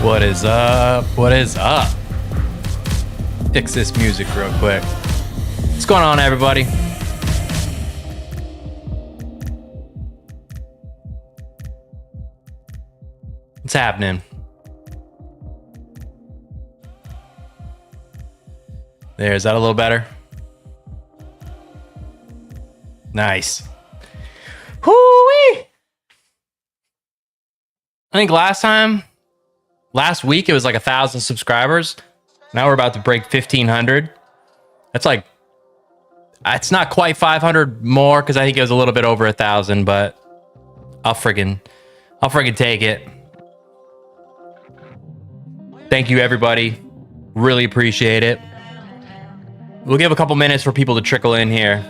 What is up? What is up? Fix this music real quick. What's going on, everybody? What's happening? There, is that a little better? Nice. Hoo-wee! I think last week it was like 1,000 subscribers. Now we're about to break 1,500. That's like, it's not quite 500 more because I think it was a little bit over 1,000, but I'll friggin' take it. Thank you, everybody. Really appreciate it. We'll give a couple minutes for people to trickle in here.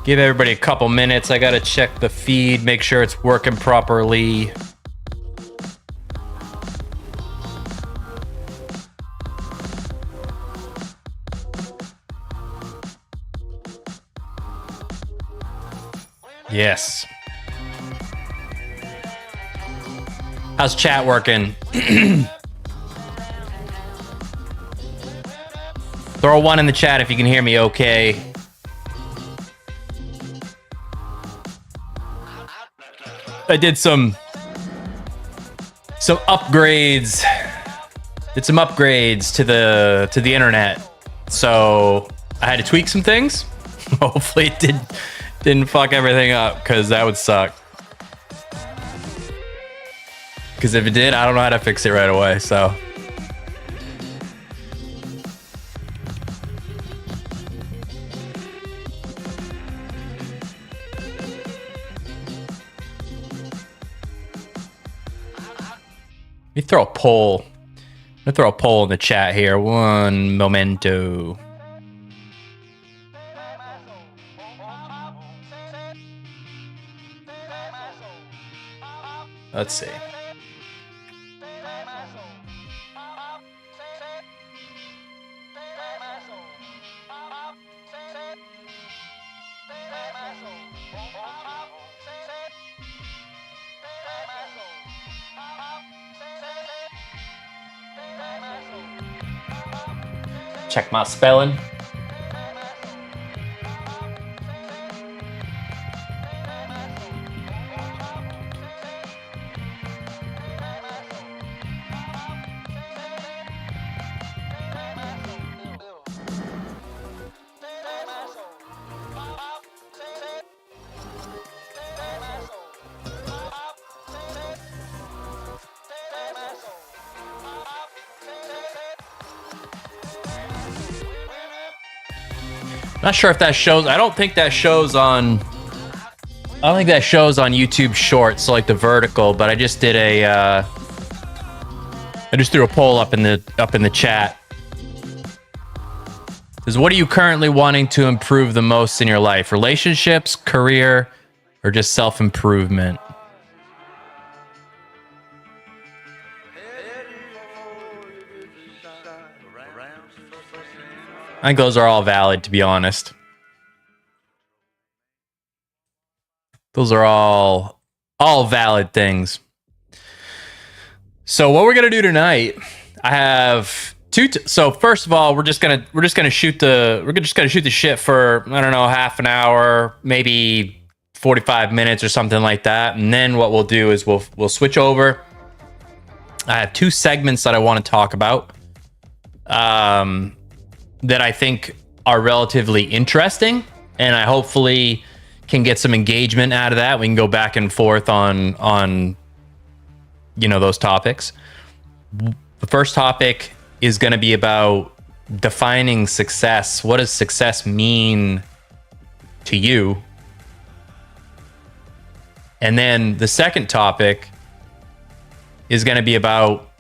Give everybody a couple minutes. I gotta check the feed, make sure it's working properly. Yes. How's chat working? Throw a 1 in the chat if you can hear me okay. I did some upgrades. Did some upgrades to the internet. So I had to tweak some things. Hopefully it didn't fuck everything up, because that would suck. Because if it did, I don't know how to fix it right away, so. Let me throw a poll. I'm gonna throw a poll in the chat here. One momento. Let's see. Check my spelling. Not sure if that shows. I don't think that shows on. I don't think that shows on YouTube Shorts, so like the vertical. But I just did a. I just threw a poll up in the chat. It says, what are you currently wanting to improve the most in your life? Relationships, career, or just self-improvement? I think those are all valid, to be honest. Those are all valid things. So what we're gonna do tonight, I have two. So first of all, we're just gonna shoot the shit for, I don't know, half an hour, maybe 45 minutes or something like that. And then what we'll do is we'll switch over. I have two segments that I want to talk about. That I think are relatively interesting, and I hopefully can get some engagement out of that. We can go back and forth on those topics. The first topic is going to be about defining success. What does success mean to you? And then the second topic is going to be about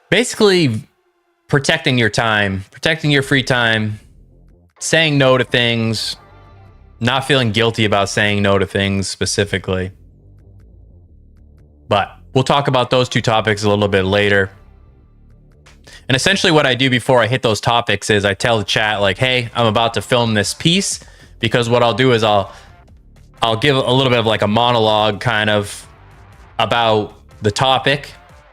basically protecting your time, protecting your free time, saying no to things, not feeling guilty about saying no to things specifically. But we'll talk about those two topics a little bit later. And essentially what I do before I hit those topics is I tell the chat, like, hey, I'm about to film this piece, because what I'll do is I'll give a little bit of like a monologue kind of about the topic.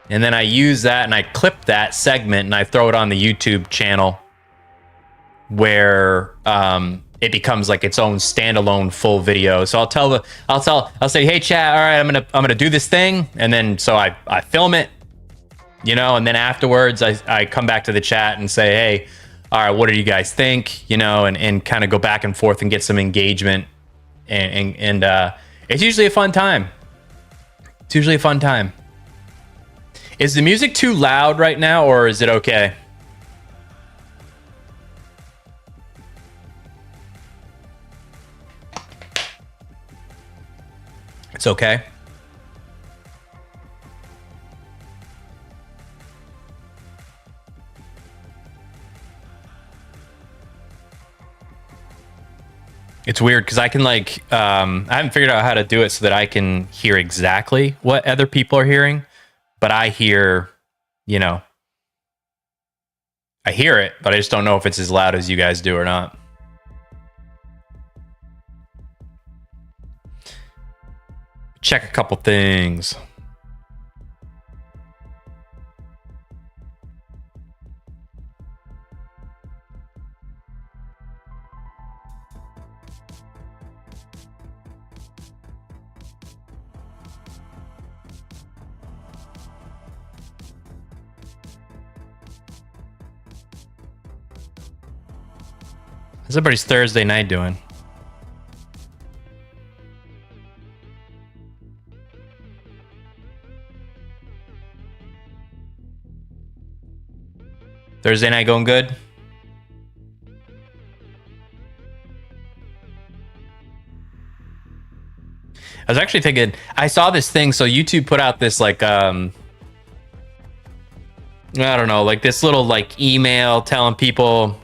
And then I use that and I clip that segment and I throw it on the YouTube channel where it becomes like its own standalone full video. So I'll say, hey chat, all right, I'm gonna do this thing, and then so I film it, and then afterwards I come back to the chat and say, hey, all right, what do you guys think? And kind of go back and forth and get some engagement, and it's usually a fun time. It's usually a fun time. Is the music too loud right now, or is it okay? It's okay. It's weird because I can like I haven't figured out how to do it so that I can hear exactly what other people are hearing, but I hear, you know, I hear it, but I just don't know if it's as loud as you guys do or not. Check a couple things. How's everybody's Thursday night doing? Thursday night going good? I was actually thinking, I saw this thing. So YouTube put out this like, I don't know, like this little like email telling people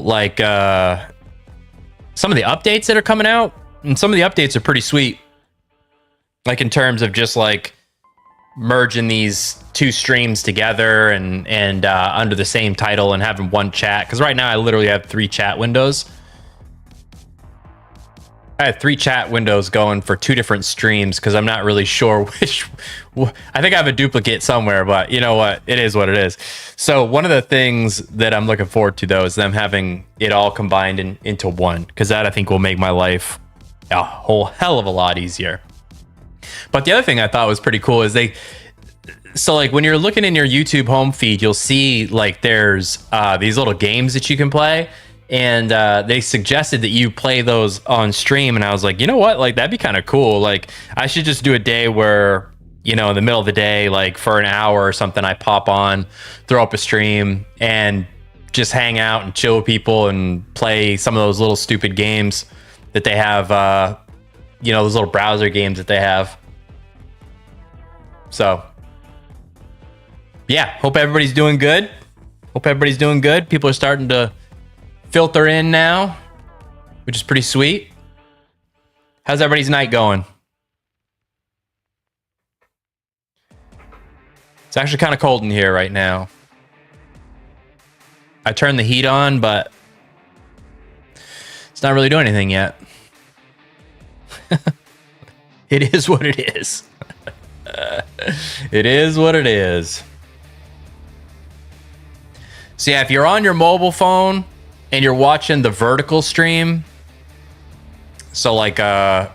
like some of the updates that are coming out, and some of the updates are pretty sweet. Like in terms of just like merging these two streams together and under the same title and having one chat. Because right now I literally have 3 chat windows. I have 3 chat windows going for 2 different streams because I'm not really sure which. I think I have a duplicate somewhere, but you know what? It is what it is. So one of the things that I'm looking forward to, though, is them having it all combined into one, because that I think will make my life a whole hell of a lot easier. But the other thing I thought was pretty cool is so like when you're looking in your YouTube home feed, you'll see like there's these little games that you can play. And they suggested that you play those on stream. And I was like, you know what? Like, that'd be kind of cool. Like, I should just do a day where, you know, in the middle of the day, like for an hour or something, I pop on, throw up a stream and just hang out and chill with people and play some of those little stupid games that they have, you know, those little browser games that they have. So, yeah, hope everybody's doing good. People are starting to filter in now, which is pretty sweet. How's everybody's night going? It's actually kind of cold in here right now. I turned the heat on, but it's not really doing anything yet. It is what it is. It is what it is. So yeah, if you're on your mobile phone and you're watching the vertical stream, so like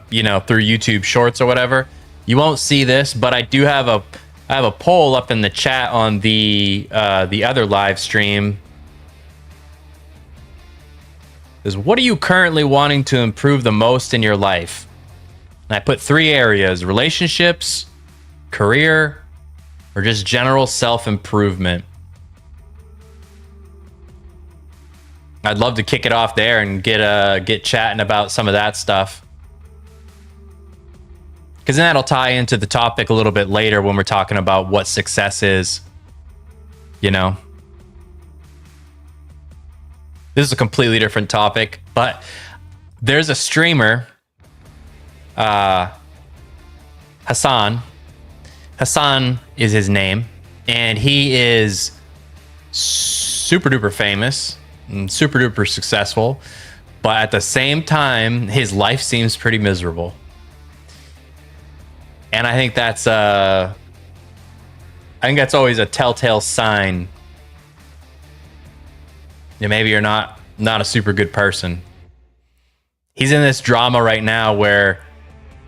you know, through YouTube Shorts or whatever, you won't see this, but I do have a poll up in the chat on the other live stream. Is what are you currently wanting to improve the most in your life? And I put 3 areas: relationships, career, or just general self-improvement. I'd love to kick it off there and get chatting about some of that stuff, because then that'll tie into the topic a little bit later when we're talking about what success is. You know, this is a completely different topic, but there's a streamer, Hassan. Hassan is his name, and he is super duper famous and super duper successful, but at the same time his life seems pretty miserable. And I think that's always a telltale sign that maybe you're not a super good person. He's in this drama right now where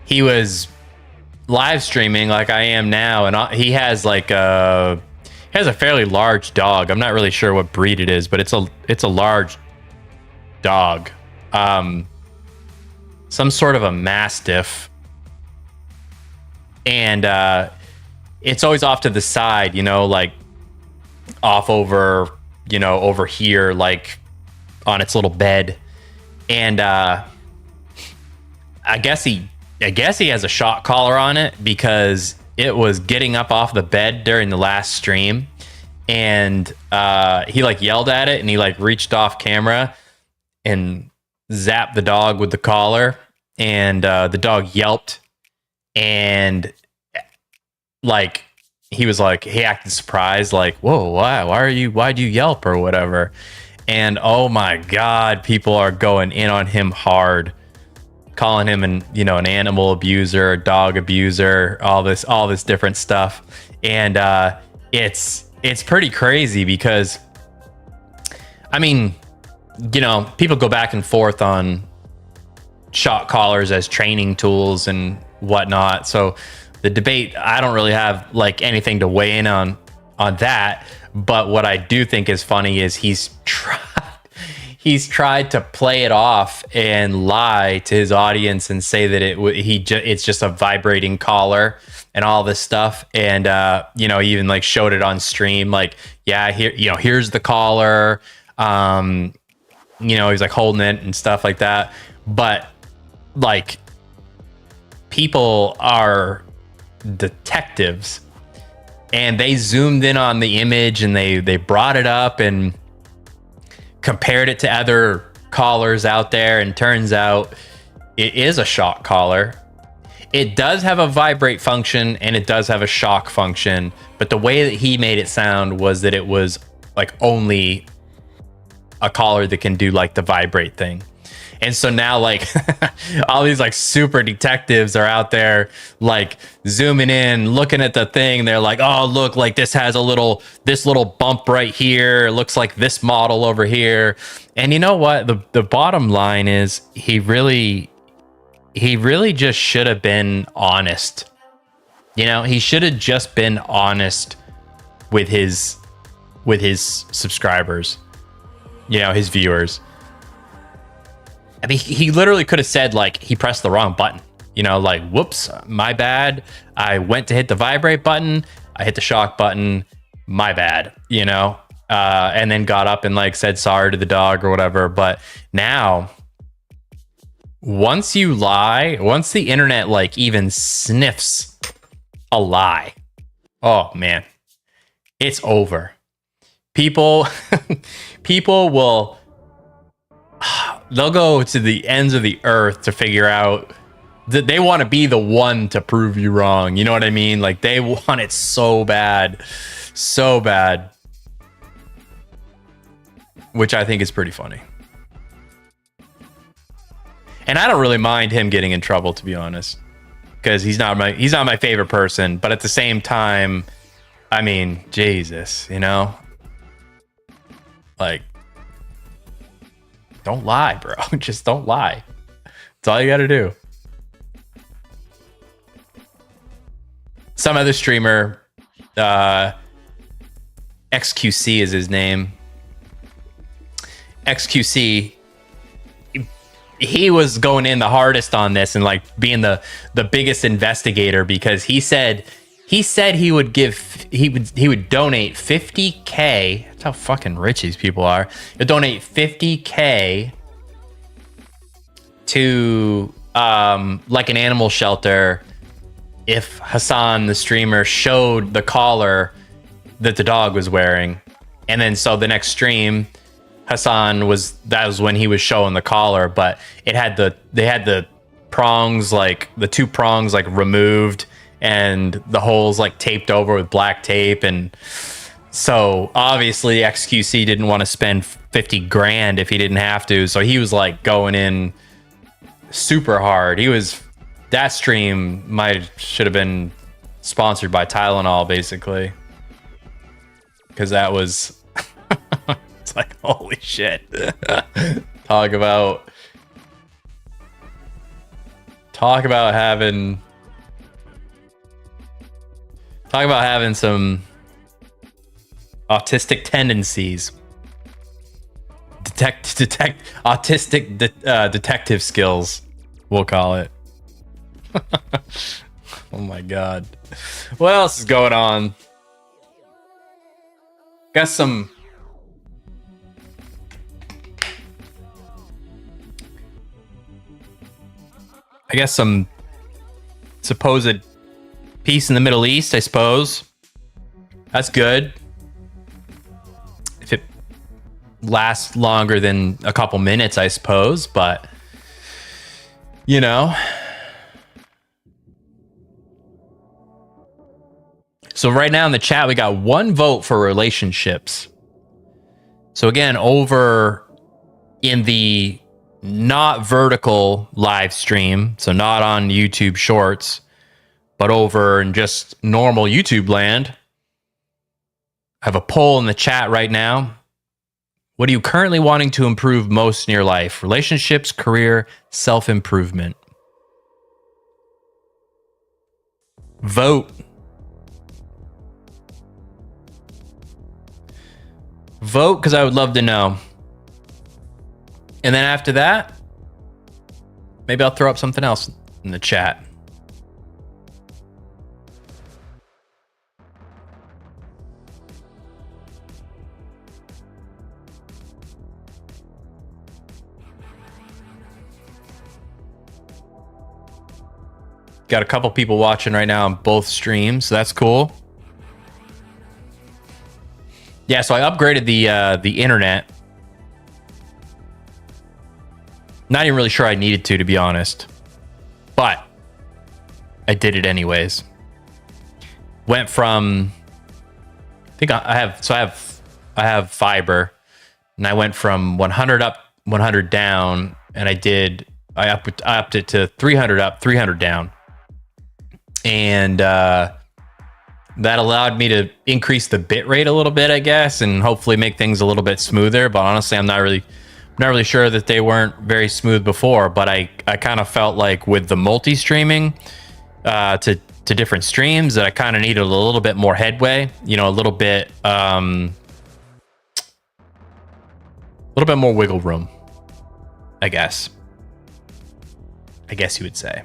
he was live streaming like I am now, and he has like a fairly large dog. I'm not really sure what breed it is, but it's a large dog. Some sort of a mastiff. And it's always off to the side, you know, like off over, you know, over here, like on its little bed. And I guess he has a shock collar on it, because it was getting up off the bed during the last stream, and he like yelled at it, and he like reached off camera and zapped the dog with the collar, and the dog yelped, and like he acted surprised, like, whoa, why'd you yelp or whatever. And oh my God, people are going in on him hard, calling him an animal abuser, a dog abuser, all this different stuff. And it's pretty crazy because, I mean, people go back and forth on shock collars as training tools and whatnot. So the debate, I don't really have like anything to weigh in on that. But what I do think is funny is he's tried to play it off and lie to his audience and say that it's just a vibrating collar and all this stuff. And he even like showed it on stream, like, yeah, here's the collar. He's like holding it and stuff like that. But like, people are detectives, and they zoomed in on the image and they brought it up and compared it to other collars out there, and turns out it is a shock collar. It does have a vibrate function and it does have a shock function, but the way that he made it sound was that it was like only a collar that can do like the vibrate thing. And so now like all these like super detectives are out there like zooming in, looking at the thing. They're like, oh, look, like this has this little bump right here. It looks like this model over here. And you know what? The bottom line is he really just should have been honest. He should have just been honest with his subscribers, his viewers. I mean, he literally could have said like he pressed the wrong button, like, whoops, my bad. I went to hit the vibrate button. I hit the shock button. My bad, and then got up and like said sorry to the dog or whatever. But now, once you lie, once the internet like even sniffs a lie, oh man, it's over. People will, they'll go to the ends of the earth to figure out that they want to be the one to prove you wrong. You know what I mean? Like, they want it so bad, which I think is pretty funny. And I don't really mind him getting in trouble, to be honest, because he's not my favorite person. But at the same time, I mean, Jesus, like, don't lie, bro. Just don't lie. That's all you got to do. Some other streamer, XQC is his name. XQC, he was going in the hardest on this and like being the biggest investigator, because he said he would donate 50K. That's how fucking rich these people are. He'll donate 50K to like an animal shelter if Hassan, the streamer, showed the collar that the dog was wearing. And then so the next stream, Hassan that was when he was showing the collar, but they had the prongs, like the two prongs like removed, and the holes like taped over with black tape. And so obviously XQC didn't want to spend 50 grand if he didn't have to. So he was like going in super hard. That stream should have been sponsored by Tylenol, basically, because that was it's like, holy shit. Talk about having some autistic tendencies. Detect autistic detective skills, we'll call it. Oh my god. What else is going on? Got some supposed peace in the Middle East, I suppose. That's good. last longer than a couple minutes, I suppose, but you know. So right now in the chat, we got 1 vote for relationships. So again, over in the not vertical live stream, so not on YouTube Shorts, but over in just normal YouTube land, I have a poll in the chat right now. What are you currently wanting to improve most in your life? Relationships, career, self-improvement. Vote. Vote, because I would love to know. And then after that, maybe I'll throw up something else in the chat. Got a couple people watching right now on both streams, so that's cool. Yeah, so I upgraded the internet. Not even really sure I needed to be honest, but I did it anyways. Went from, I think I have fiber, and I went from 100 up, 100 down, and I upped it to 300 up, 300 down. And that allowed me to increase the bit rate a little bit, I guess, and hopefully make things a little bit smoother. But honestly, I'm not really sure that they weren't very smooth before. But I kind of felt like with the multi-streaming to different streams that I kind of needed a little bit more headway, you know, a little bit more wiggle room, I guess you would say.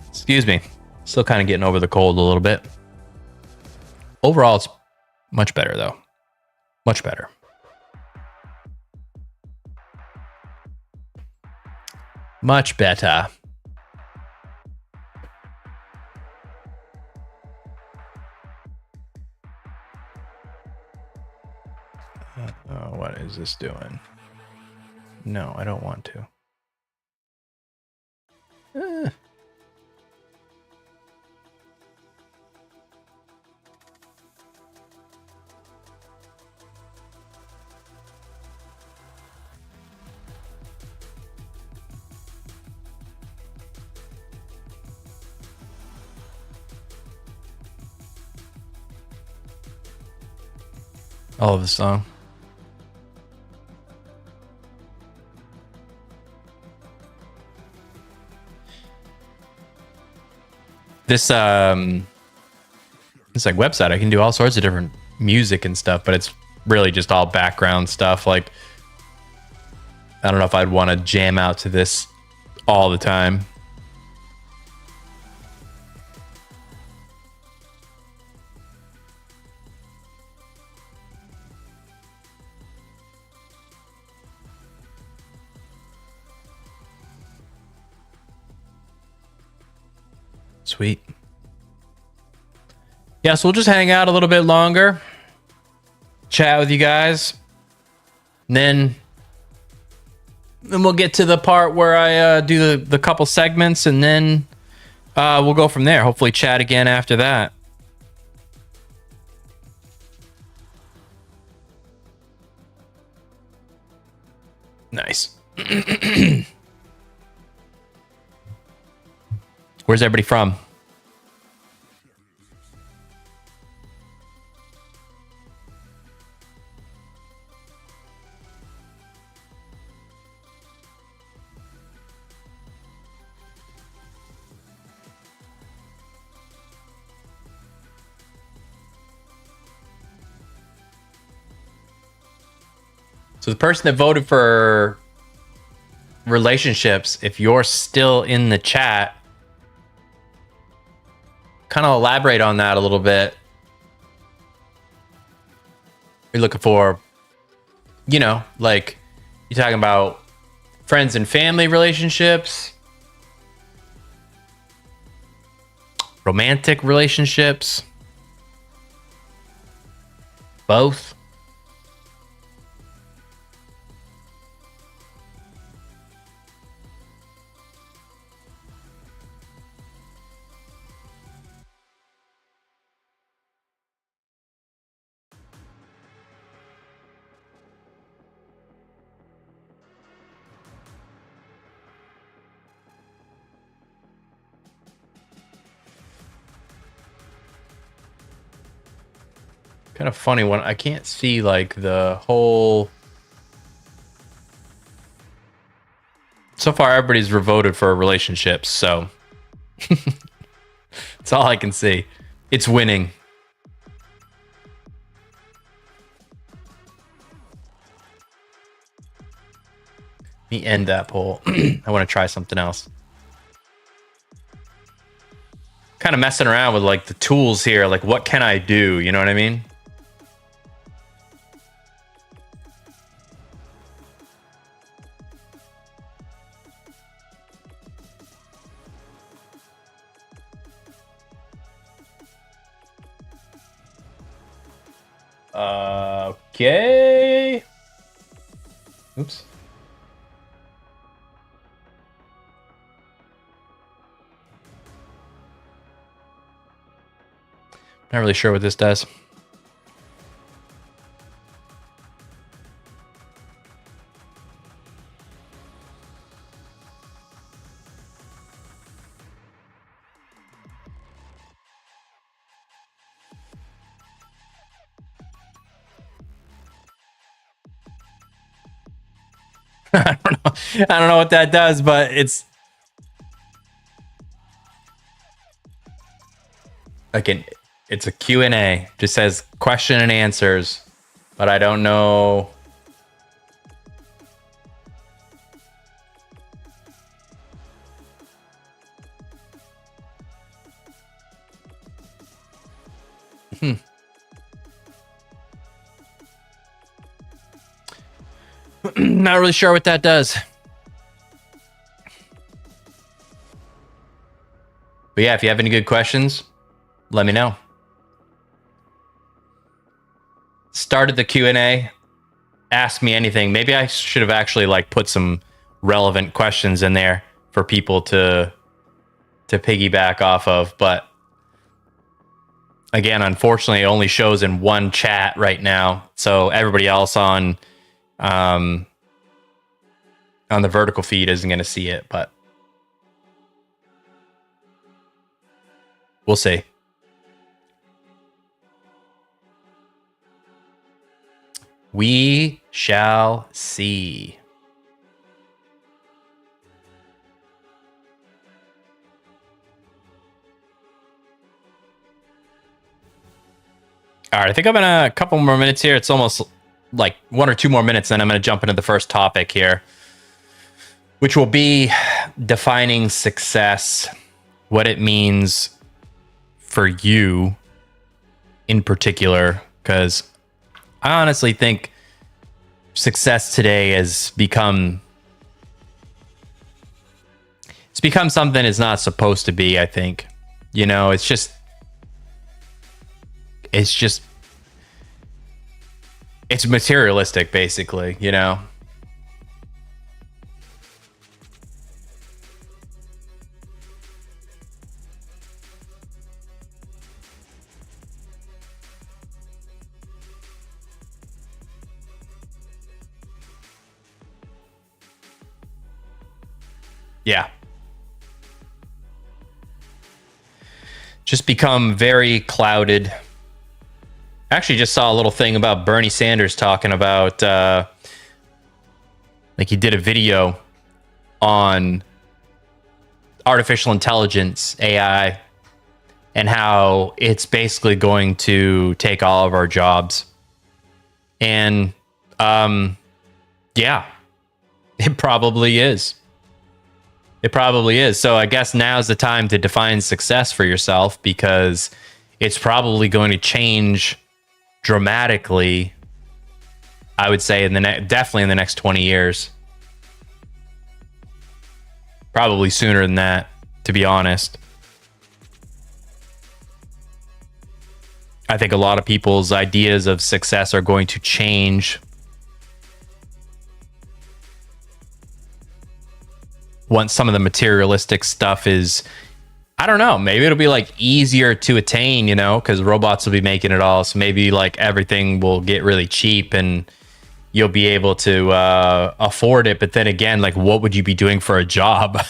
Excuse me. Still kind of getting over the cold a little bit. Overall, it's much better, though. Much better. Much better. Oh, what is this doing? No, I don't want to. I love this song. This like website, I can do all sorts of different music and stuff, but it's really just all background stuff. Like, I don't know if I'd want to jam out to this all the time. Sweet. Yeah, so we'll just hang out a little bit longer, chat with you guys, and then we'll get to the part where I do the couple segments, and then we'll go from there. Hopefully chat again after that. Nice. Where's everybody from? So the person that voted for relationships, if you're still in the chat, kind of elaborate on that a little bit. You're looking for, you know, like you're talking about friends and family relationships, romantic relationships, both. Kind of funny one. I can't see like the whole. So far, everybody's voted for relationships, so that's all I can see. It's winning. Let me end that poll. I want to try something else. Kind of messing around with like the tools here. Like, what can I do? You know what I mean? Okay. Oops. Not really sure what this does. I don't know. I don't know what that does, but it's like it's a Q&A. Just says question and answers, but I don't know. Not really sure what that does. But yeah, if you have any good questions, let me know. Started the Q&A. Ask me anything. Maybe I should have actually like put some relevant questions in there for people to piggyback off of. But again, unfortunately, it only shows in one chat right now. So everybody else on the vertical feed isn't going to see it, but we'll see. We shall see. All right, I think I'm in a couple more minutes here. It's almost like 1 or 2 more minutes, then I'm going to jump into the first topic here, which will be defining success, what it means for you in particular, because I honestly think success today has become something it's not supposed to be. I think, you know, it's materialistic, basically, you know. Yeah. Just become very clouded. I actually just saw a little thing about Bernie Sanders talking about, like he did a video on artificial intelligence, AI, and how it's basically going to take all of our jobs. And yeah, it probably is. It probably is. So I guess now's the time to define success for yourself, because it's probably going to change dramatically. I would say definitely in the next 20 years. Probably sooner than that, to be honest. I think a lot of people's ideas of success are going to change once some of the materialistic stuff is, I don't know, maybe it'll be like easier to attain, you know, because robots will be making it all. So maybe like everything will get really cheap and you'll be able to afford it. But then again, like, what would you be doing for a job?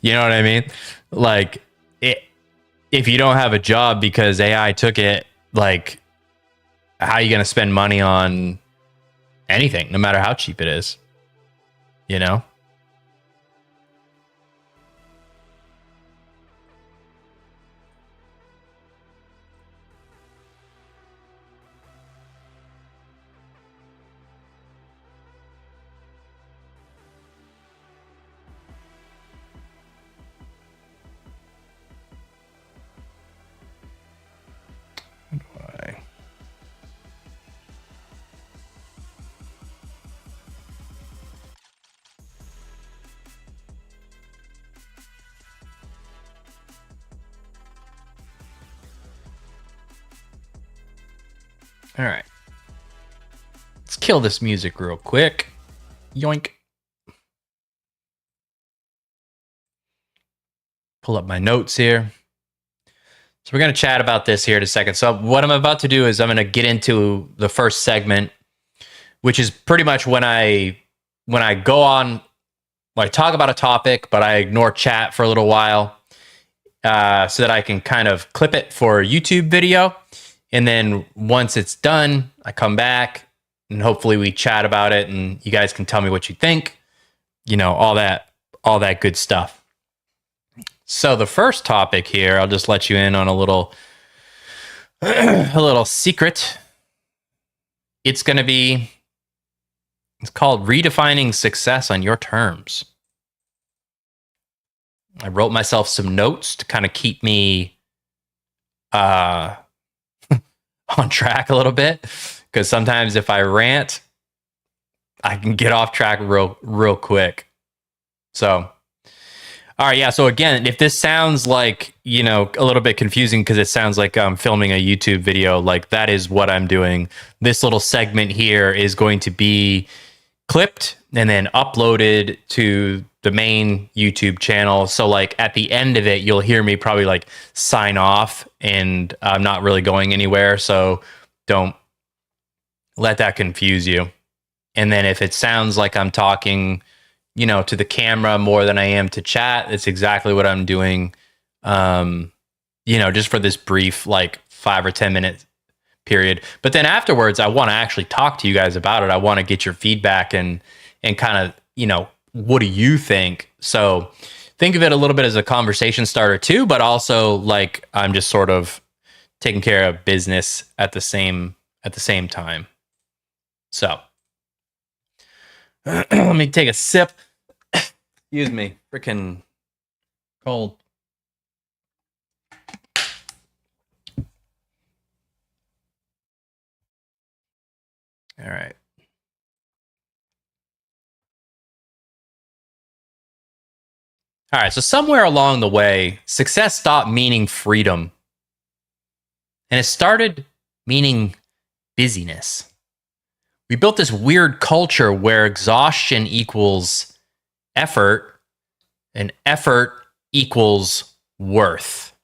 You know what I mean? Like, if you don't have a job because AI took it, like, how are you going to spend money on anything, no matter how cheap it is? You know? All right. Let's kill this music real quick. Yoink. Pull up my notes here. So we're going to chat about this here in a second. So what I'm about to do is I'm going to get into the first segment, which is pretty much when I go on, when I talk about a topic, but I ignore chat for a little while, so that I can kind of clip it for a YouTube video. And then once it's done, I come back and hopefully we chat about it and you guys can tell me what you think, you know, all that good stuff. So the first topic here, I'll just let you in on a little secret. It's called Redefining Success on Your Terms. I wrote myself some notes to kind of keep me on track a little bit, because sometimes if I rant, I can get off track real quick. So, all right, yeah. So again, if this sounds like, you know, a little bit confusing because it sounds like I'm filming a YouTube video, like, that is what I'm doing. This little segment here is going to be clipped and then uploaded to the main YouTube channel. So like at the end of it, you'll hear me probably like sign off and I'm not really going anywhere. So don't let that confuse you. And then if it sounds like I'm talking, you know, to the camera more than I am to chat, it's exactly what I'm doing. You know, just for this brief, like 5 or 10 minute period. But then afterwards, I want to actually talk to you guys about it. I want to get your feedback and kind of, you know, what do you think? So think of it a little bit as a conversation starter too, but also like I'm just sort of taking care of business at the same time. So let me take a sip. Excuse me, freaking cold. All right. All right, so somewhere along the way, success stopped meaning freedom and it started meaning busyness. We built this weird culture where exhaustion equals effort and effort equals worth.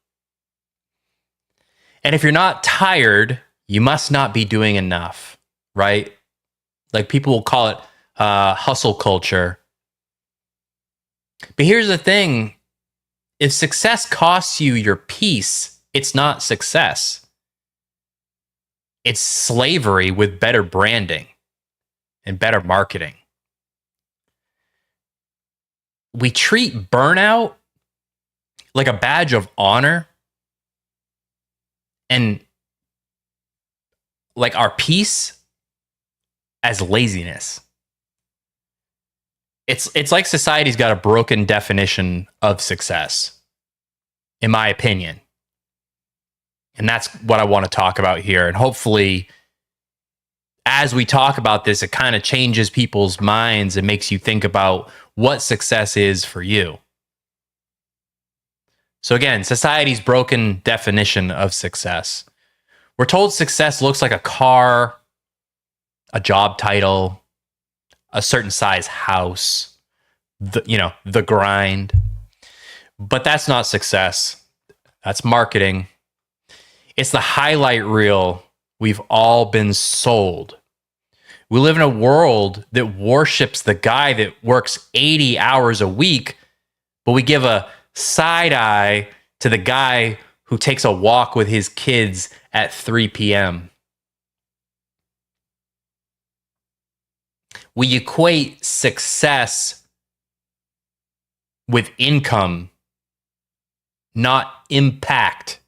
And if you're not tired, you must not be doing enough, right? Like people will call it hustle culture. But here's the thing. If success costs you your peace, it's not success. It's slavery with better branding and better marketing. We treat burnout like a badge of honor and like our peace as laziness. It's like society's got a broken definition of success, in my opinion. And that's what I want to talk about here. And hopefully, as we talk about this, it kind of changes people's minds and makes you think about what success is for you. So again, society's broken definition of success. We're told success looks like a car, a job title, a certain size house, the grind. But that's not success. That's marketing. It's the highlight reel we've all been sold. We live in a world that worships the guy that works 80 hours a week, but we give a side eye to the guy who takes a walk with his kids at 3 p.m. We equate success with income, not impact.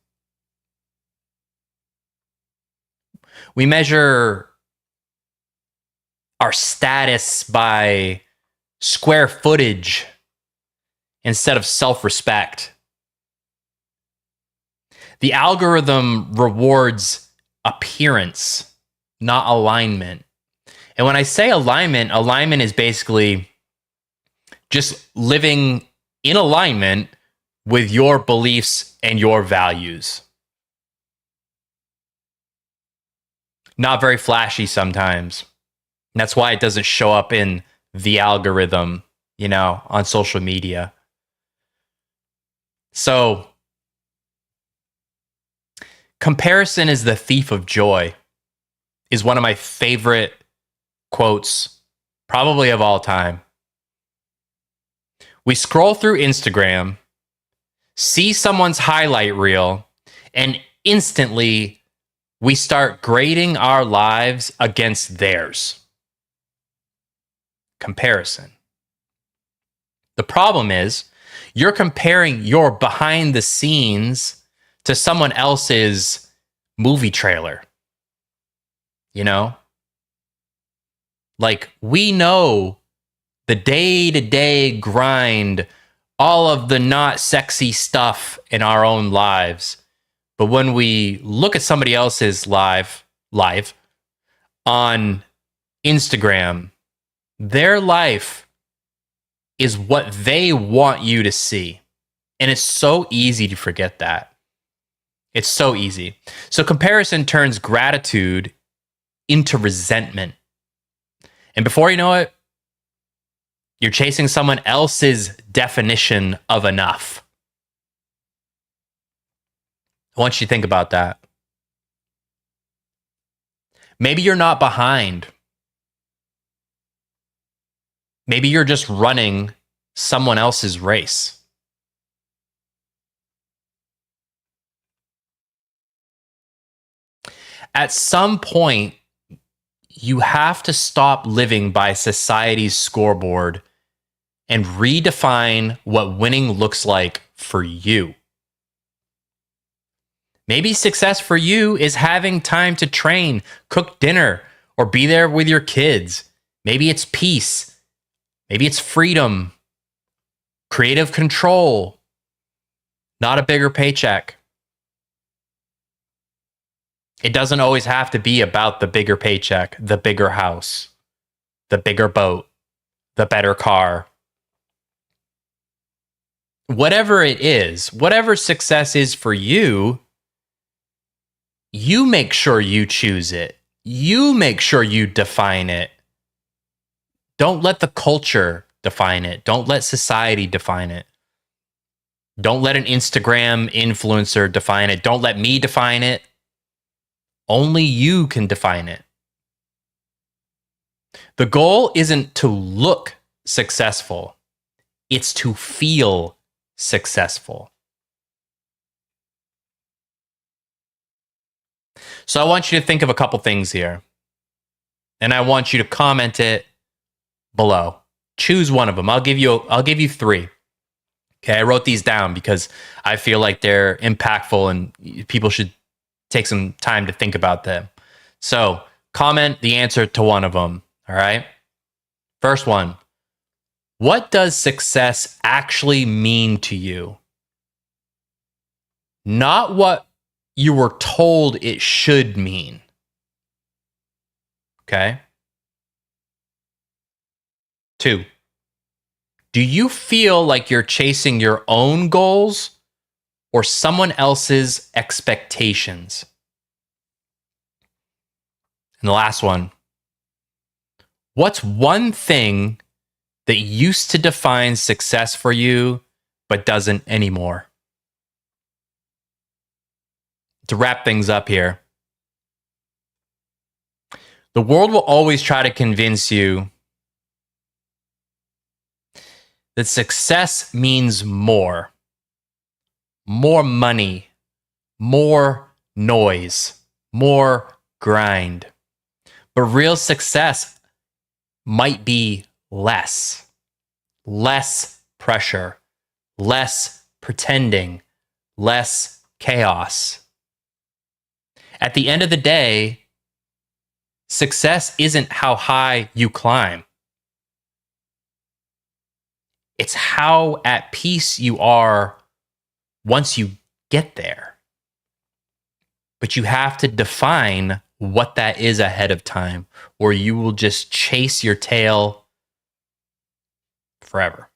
We measure our status by square footage instead of self-respect. The algorithm rewards appearance, not alignment. And when I say alignment, alignment is basically just living in alignment with your beliefs and your values. Not very flashy sometimes. And that's why it doesn't show up in the algorithm, on social media. So, comparison is the thief of joy is one of my favorite quotes, probably of all time. We scroll through Instagram, see someone's highlight reel, and instantly we start grading our lives against theirs. Comparison. The problem is you're comparing your behind the scenes to someone else's movie trailer. Like, we know the day-to-day grind, all of the not sexy stuff in our own lives. But when we look at somebody else's live on Instagram, their life is what they want you to see. And it's so easy to forget that. It's so easy. So comparison turns gratitude into resentment. And before you know it, you're chasing someone else's definition of enough. I want you to think about that. Maybe you're not behind. Maybe you're just running someone else's race. At some point, you have to stop living by society's scoreboard and redefine what winning looks like for you. Maybe success for you is having time to train, cook dinner, or be there with your kids. Maybe it's peace. Maybe it's freedom, creative control, not a bigger paycheck. It doesn't always have to be about the bigger paycheck, the bigger house, the bigger boat, the better car. Whatever it is, whatever success is for you, you make sure you choose it. You make sure you define it. Don't let the culture define it. Don't let society define it. Don't let an Instagram influencer define it. Don't let me define it. Only you can define it. The goal isn't to look successful. It's to feel successful. So I want you to think of a couple things here. And I want you to comment it below. Choose one of them. I'll give you 3. Okay, I wrote these down because I feel like they're impactful and people should take some time to think about them. So comment the answer to one of them. All right. First one. What does success actually mean to you? Not what you were told it should mean. Okay? 2, do you feel like you're chasing your own goals or someone else's expectations? And the last one, what's one thing that used to define success for you but doesn't anymore? To wrap things up here, the world will always try to convince you that success means more money, more noise, more grind. But real success might be less pressure, less pretending, less chaos. At the end of the day, success isn't how high you climb. It's how at peace you are once you get there. But you have to define what that is ahead of time, or you will just chase your tail forever.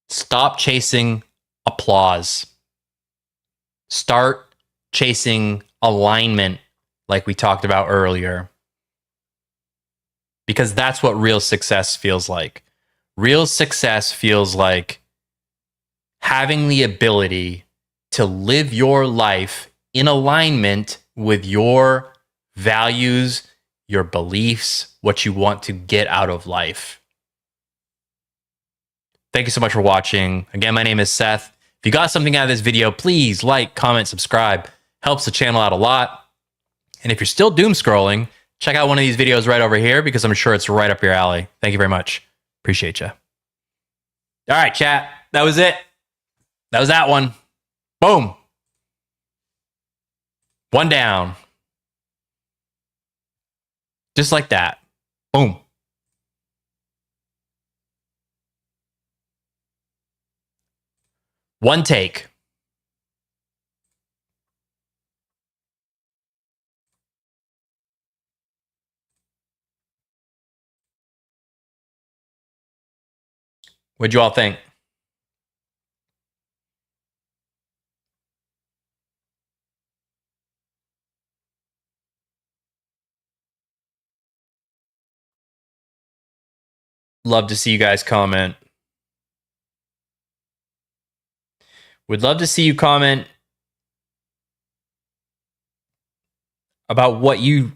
Stop chasing applause. Start chasing alignment, like we talked about earlier. Because that's what real success feels like. Real success feels like having the ability to live your life in alignment with your values, your beliefs, what you want to get out of life. Thank you so much for watching. Again, my name is Seth. If you got something out of this video, please like, comment, subscribe. Helps the channel out a lot. And if you're still doom scrolling, check out one of these videos right over here because I'm sure it's right up your alley. Thank you very much. Appreciate you. All right, chat. That was it. That was that one. Boom. One down. Just like that. Boom. One take. What'd you all think? Love to see you guys comment. Would love to see you comment about what you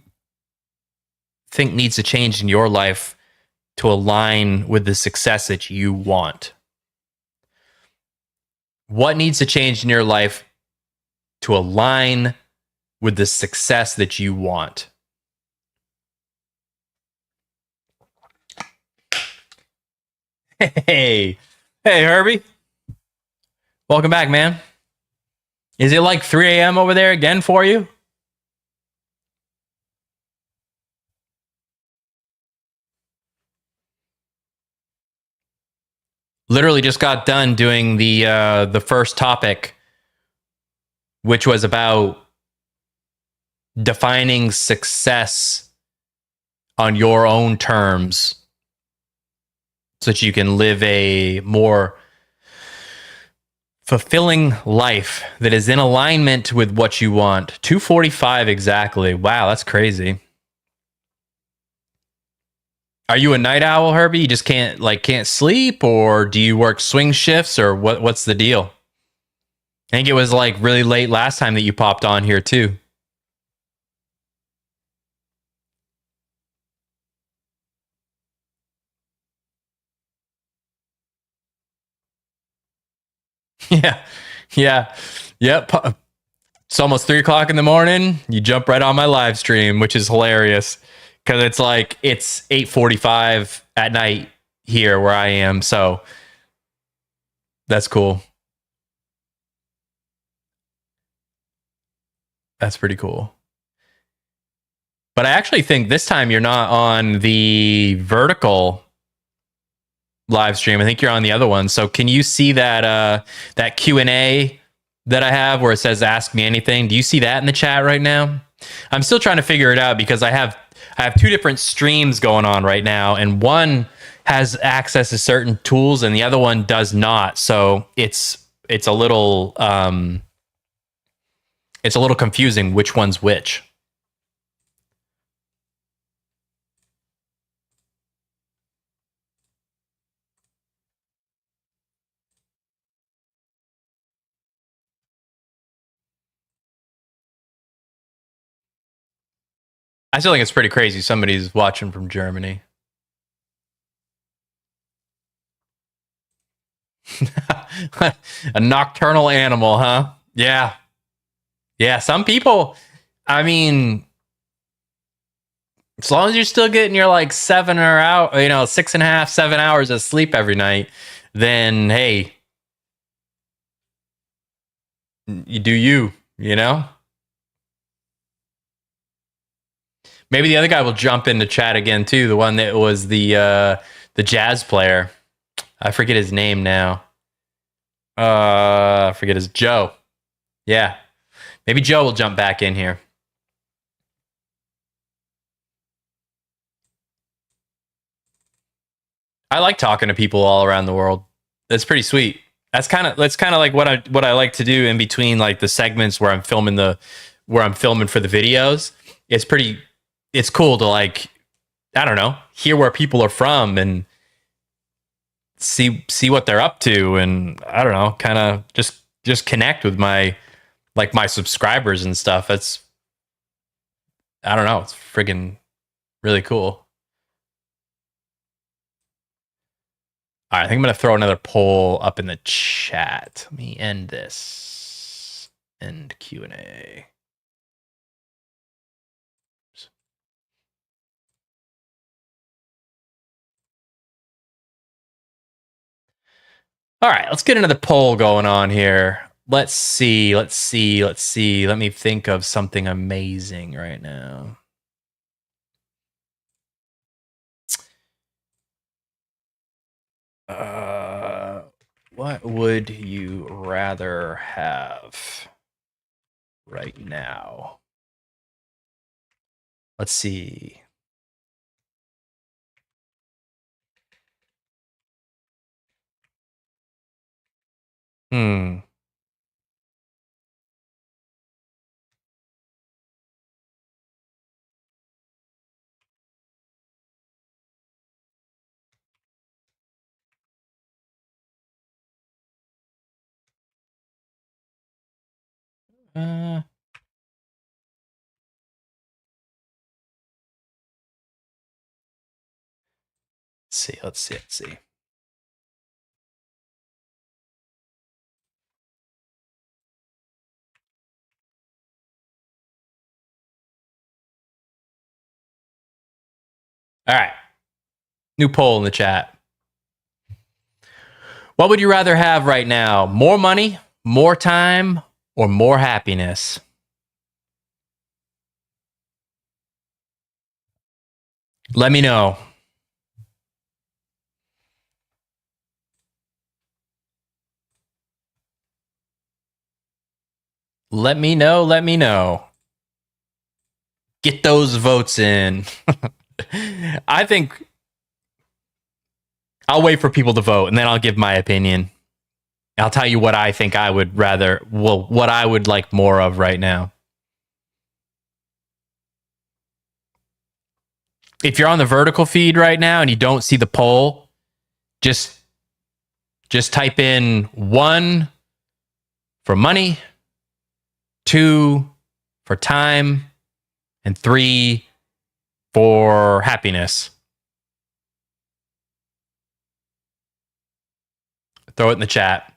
think needs to change in your life to align with the success that you want. What needs to change in your life to align with the success that you want? Hey, Herbie. Welcome back, man. Is it like 3 a.m. over there again for you? Literally just got done doing the first topic, which was about defining success on your own terms so that you can live a more fulfilling life that is in alignment with what you want. 2:45 exactly. Wow, that's crazy. Are you a night owl, Herbie? You just can't sleep, or do you work swing shifts, or what's the deal? I think it was like really late last time that you popped on here too. Yeah. Yep. It's almost 3 o'clock in the morning. You jump right on my live stream, which is hilarious because it's 8:45 at night here where I am. So that's cool. That's pretty cool. But I actually think this time you're not on the vertical live stream. I think you're on the other one. So can you see that Q&A that I have where it says ask me anything? Do you see that in the chat right now? I'm still trying to figure it out because I have two different streams going on right now, and one has access to certain tools and the other one does not. So it's a little confusing which one's which. I still think it's pretty crazy somebody's watching from Germany. A nocturnal animal, huh? Yeah. Yeah, some people, I mean, as long as you're still getting your like 6.5, 7 hours of sleep every night, then hey, you do you know? Maybe the other guy will jump into chat again too. The one that was the jazz player. I forget his name now. I forget his Joe. Yeah. Maybe Joe will jump back in here. I like talking to people all around the world. That's pretty sweet. That's kind of like what I like to do in between like the segments where I'm filming for the videos. It's cool to like, I don't know, hear where people are from and see what they're up to, and I don't know, kind of just connect with my subscribers and stuff. It's, I don't know, it's friggin' really cool. All right, I think I'm going to throw another poll up in the chat. Let me end this. End Q&A. All right, let's get into the poll going on here. Let's see. Let me think of something amazing right now. What would you rather have right now? Let's see. Let's see. All right. New poll in the chat. What would you rather have right now? More money, more time, or more happiness? Let me know. Let me know. Get those votes in. I think I'll wait for people to vote and then I'll give my opinion. I'll tell you what I think I would rather, what I would like more of right now. If you're on the vertical feed right now and you don't see the poll, just type in 1 for money, 2 for time, and 3 for happiness. Throw it in the chat.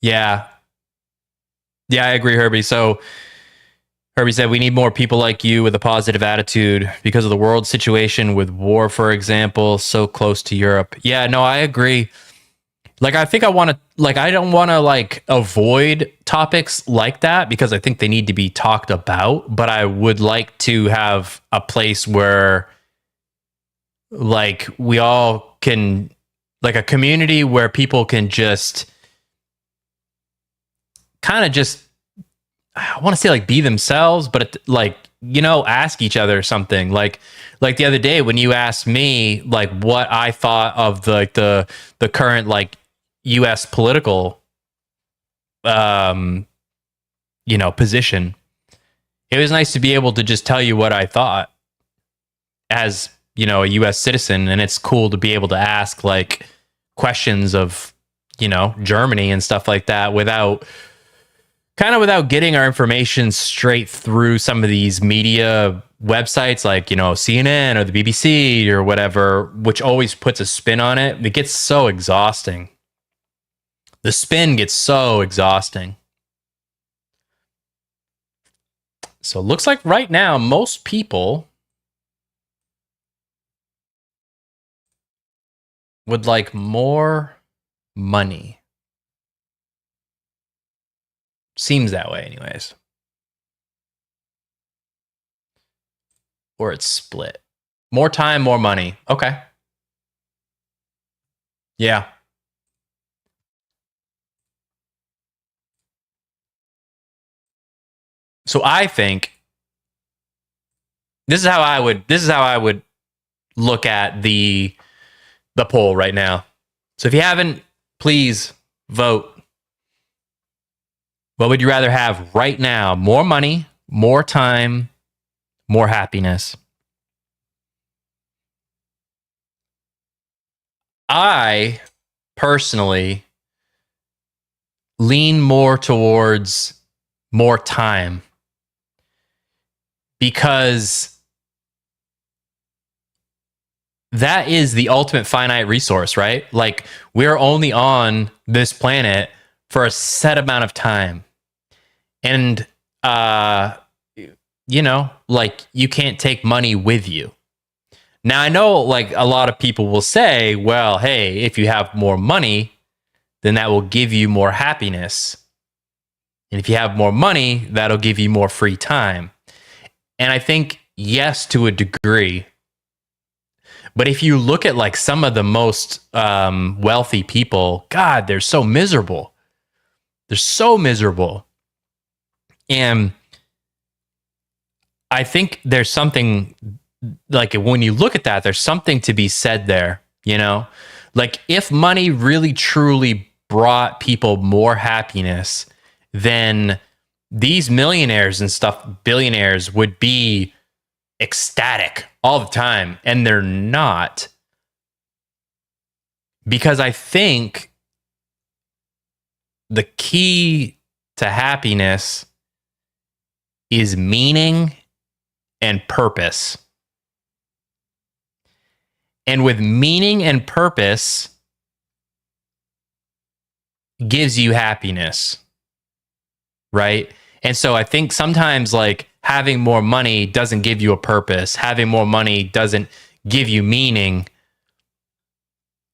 Yeah, I agree, Herbie. So Herbie said, we need more people like you with a positive attitude because of the world situation with war, for example, so close to Europe. Yeah, no, I agree. Like, I think I want to, like, I don't want to like avoid topics like that because I think they need to be talked about, but I would like to have a place where like we all can, like a community where people can just kind of just, I want to say like be themselves, but like, you know, ask each other something like the other day when you asked me like what I thought of the current like US political you know, position. It was nice to be able to just tell you what I thought as, you know, a US citizen, and it's cool to be able to ask like questions of, you know, Germany and stuff like that without getting our information straight through some of these media websites like, you know, CNN or the BBC or whatever, which always puts a spin on it. It gets so exhausting. The spin gets so exhausting. So it looks like right now, most people would like more money. Seems that way anyways. Or it's split. More time, more money. Okay. Yeah. So I think this is how I would look at the poll right now. So if you haven't, please vote. What would you rather have right now? More money, more time, more happiness? I personally lean more towards more time because that is the ultimate finite resource, right? Like we're only on this planet for a set amount of time. And you know, like you can't take money with you. Now I know like a lot of people will say, well, hey, if you have more money, then that will give you more happiness. And if you have more money, that'll give you more free time. And I think yes, to a degree. But if you look at like some of the most wealthy people, God, they're so miserable. They're so miserable. And I think there's something like when you look at that, there's something to be said there, you know? Like if money really truly brought people more happiness, then these millionaires and stuff, billionaires would be ecstatic all the time, and they're not. Because I think the key to happiness is meaning and purpose. And with meaning and purpose gives you happiness, right? And so I think sometimes like having more money doesn't give you a purpose. Having more money doesn't give you meaning,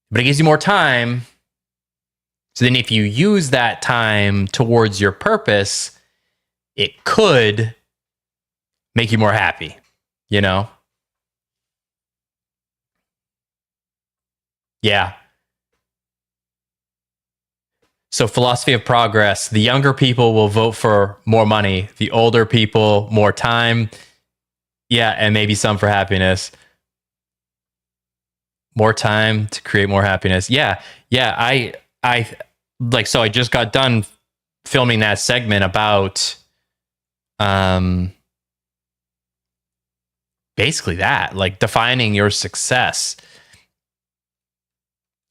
but it gives you more time. So then if you use that time towards your purpose, it could make you more happy, you know? Yeah. So philosophy of progress, the younger people will vote for more money, the older people, more time. Yeah, and maybe some for happiness. More time to create more happiness. Yeah. Yeah, I like so I just got done filming that segment about basically that, like defining your success.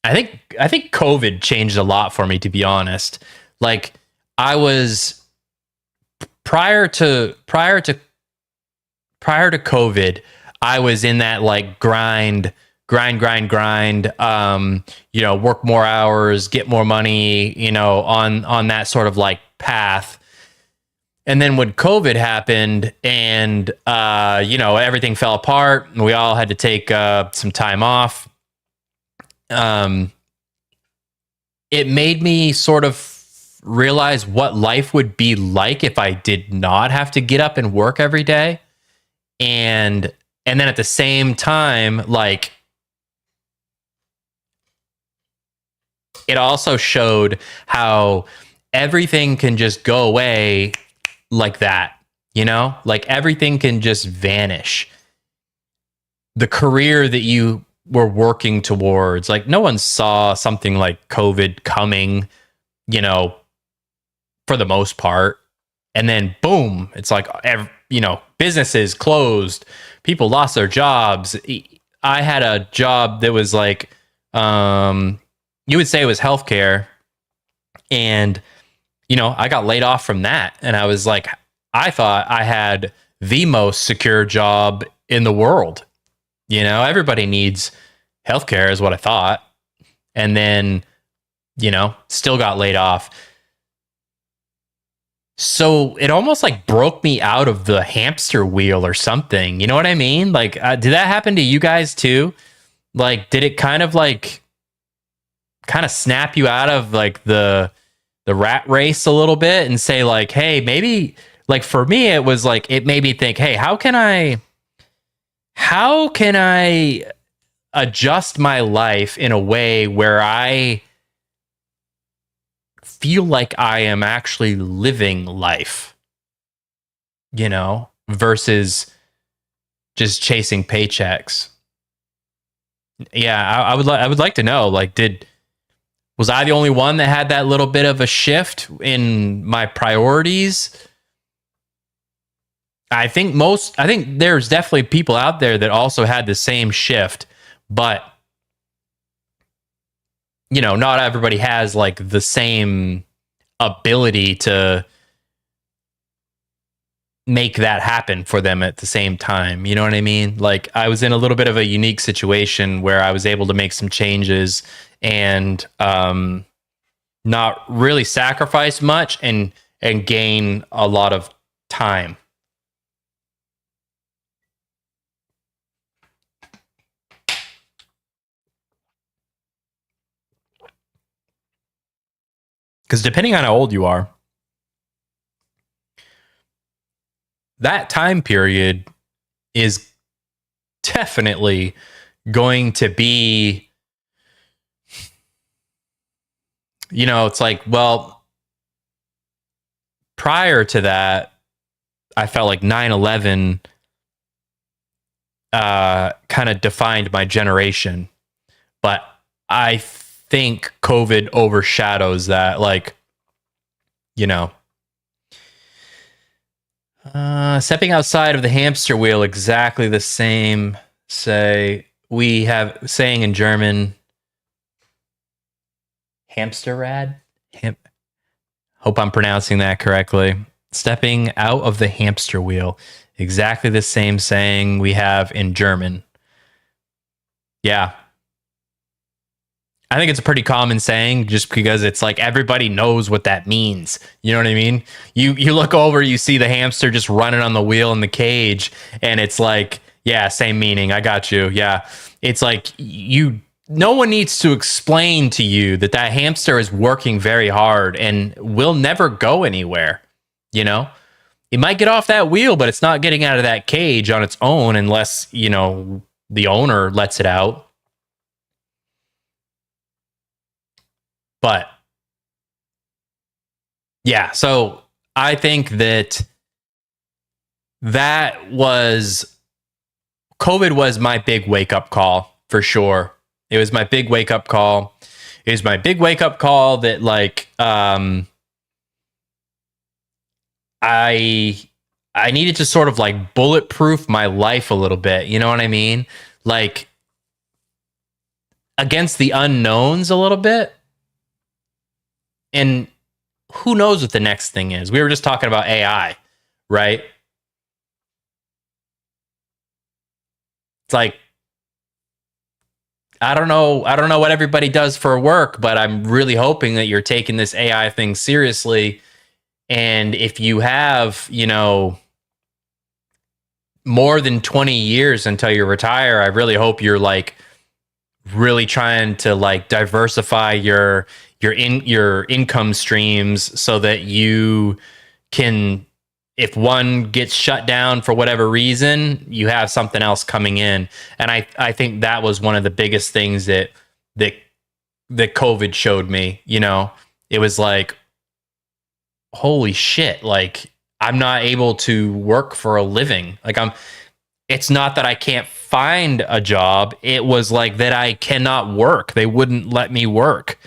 I think COVID changed a lot for me, to be honest. Like I was prior to COVID, I was in that like grind, you know, work more hours, get more money, you know, on that sort of like path. And then when COVID happened and you know, everything fell apart and we all had to take some time off. It it made me sort of realize what life would be like if I did not have to get up and work every day. And then at the same time, like, it also showed how everything can just go away like that, you know? Like everything can just vanish. The career that you were working towards, like no one saw something like COVID coming, you know, for the most part. And then boom, it's like, you know, businesses closed, people lost their jobs. I had a job that was like, you would say it was healthcare. And, you know, I got laid off from that. And I was like, I thought I had the most secure job in the world. You know, everybody needs healthcare is what I thought. And then, you know, still got laid off. So it almost like broke me out of the hamster wheel or something. You know what I mean? Like, did that happen to you guys too? Like, did it kind of snap you out of like the rat race a little bit and say like, hey, maybe, like for me, it was like, it made me think, hey, how can I adjust my life in a way where I feel like I am actually living life, you know, versus just chasing paychecks. Yeah, I would like to know, like, was I the only one that had that little bit of a shift in my priorities? I think there's definitely people out there that also had the same shift, but you know, not everybody has like the same ability to make that happen for them at the same time. You know what I mean? Like I was in a little bit of a unique situation where I was able to make some changes and not really sacrifice much and gain a lot of time. Because depending on how old you are, that time period is definitely going to be, you know, it's like, well, prior to that, I felt like 9/11 kind of defined my generation. But I think COVID overshadows that, like, you know, stepping outside of the hamster wheel, exactly the same. Say, we have saying in German, Hamsterrad. Hope I'm pronouncing that correctly. Stepping out of the hamster wheel, exactly the same saying we have in German. Yeah. I think it's a pretty common saying just because it's like everybody knows what that means. You know what I mean? You look over, you see the hamster just running on the wheel in the cage, and it's like, yeah, same meaning. I got you. Yeah. It's like no one needs to explain to you that hamster is working very hard and will never go anywhere. You know, it might get off that wheel, but it's not getting out of that cage on its own unless, you know, the owner lets it out. But yeah, so I think that COVID was my big wake up call for sure. It was my big wake up call. It was my big wake up call that like I needed to sort of like bulletproof my life a little bit. You know what I mean? Like against the unknowns a little bit. And who knows what the next thing is? We were just talking about AI, right? It's like, I don't know what everybody does for work, but I'm really hoping that you're taking this AI thing seriously. And if you have, you know, more than 20 years until you retire, I really hope you're like really trying to like diversify your income streams so that you can, if one gets shut down for whatever reason, you have something else coming in. And I think that was one of the biggest things that that COVID showed me. You know, it was like, holy shit, like I'm not able to work for a living. Like it's not that I can't find a job. It was like that I cannot work. They wouldn't let me work.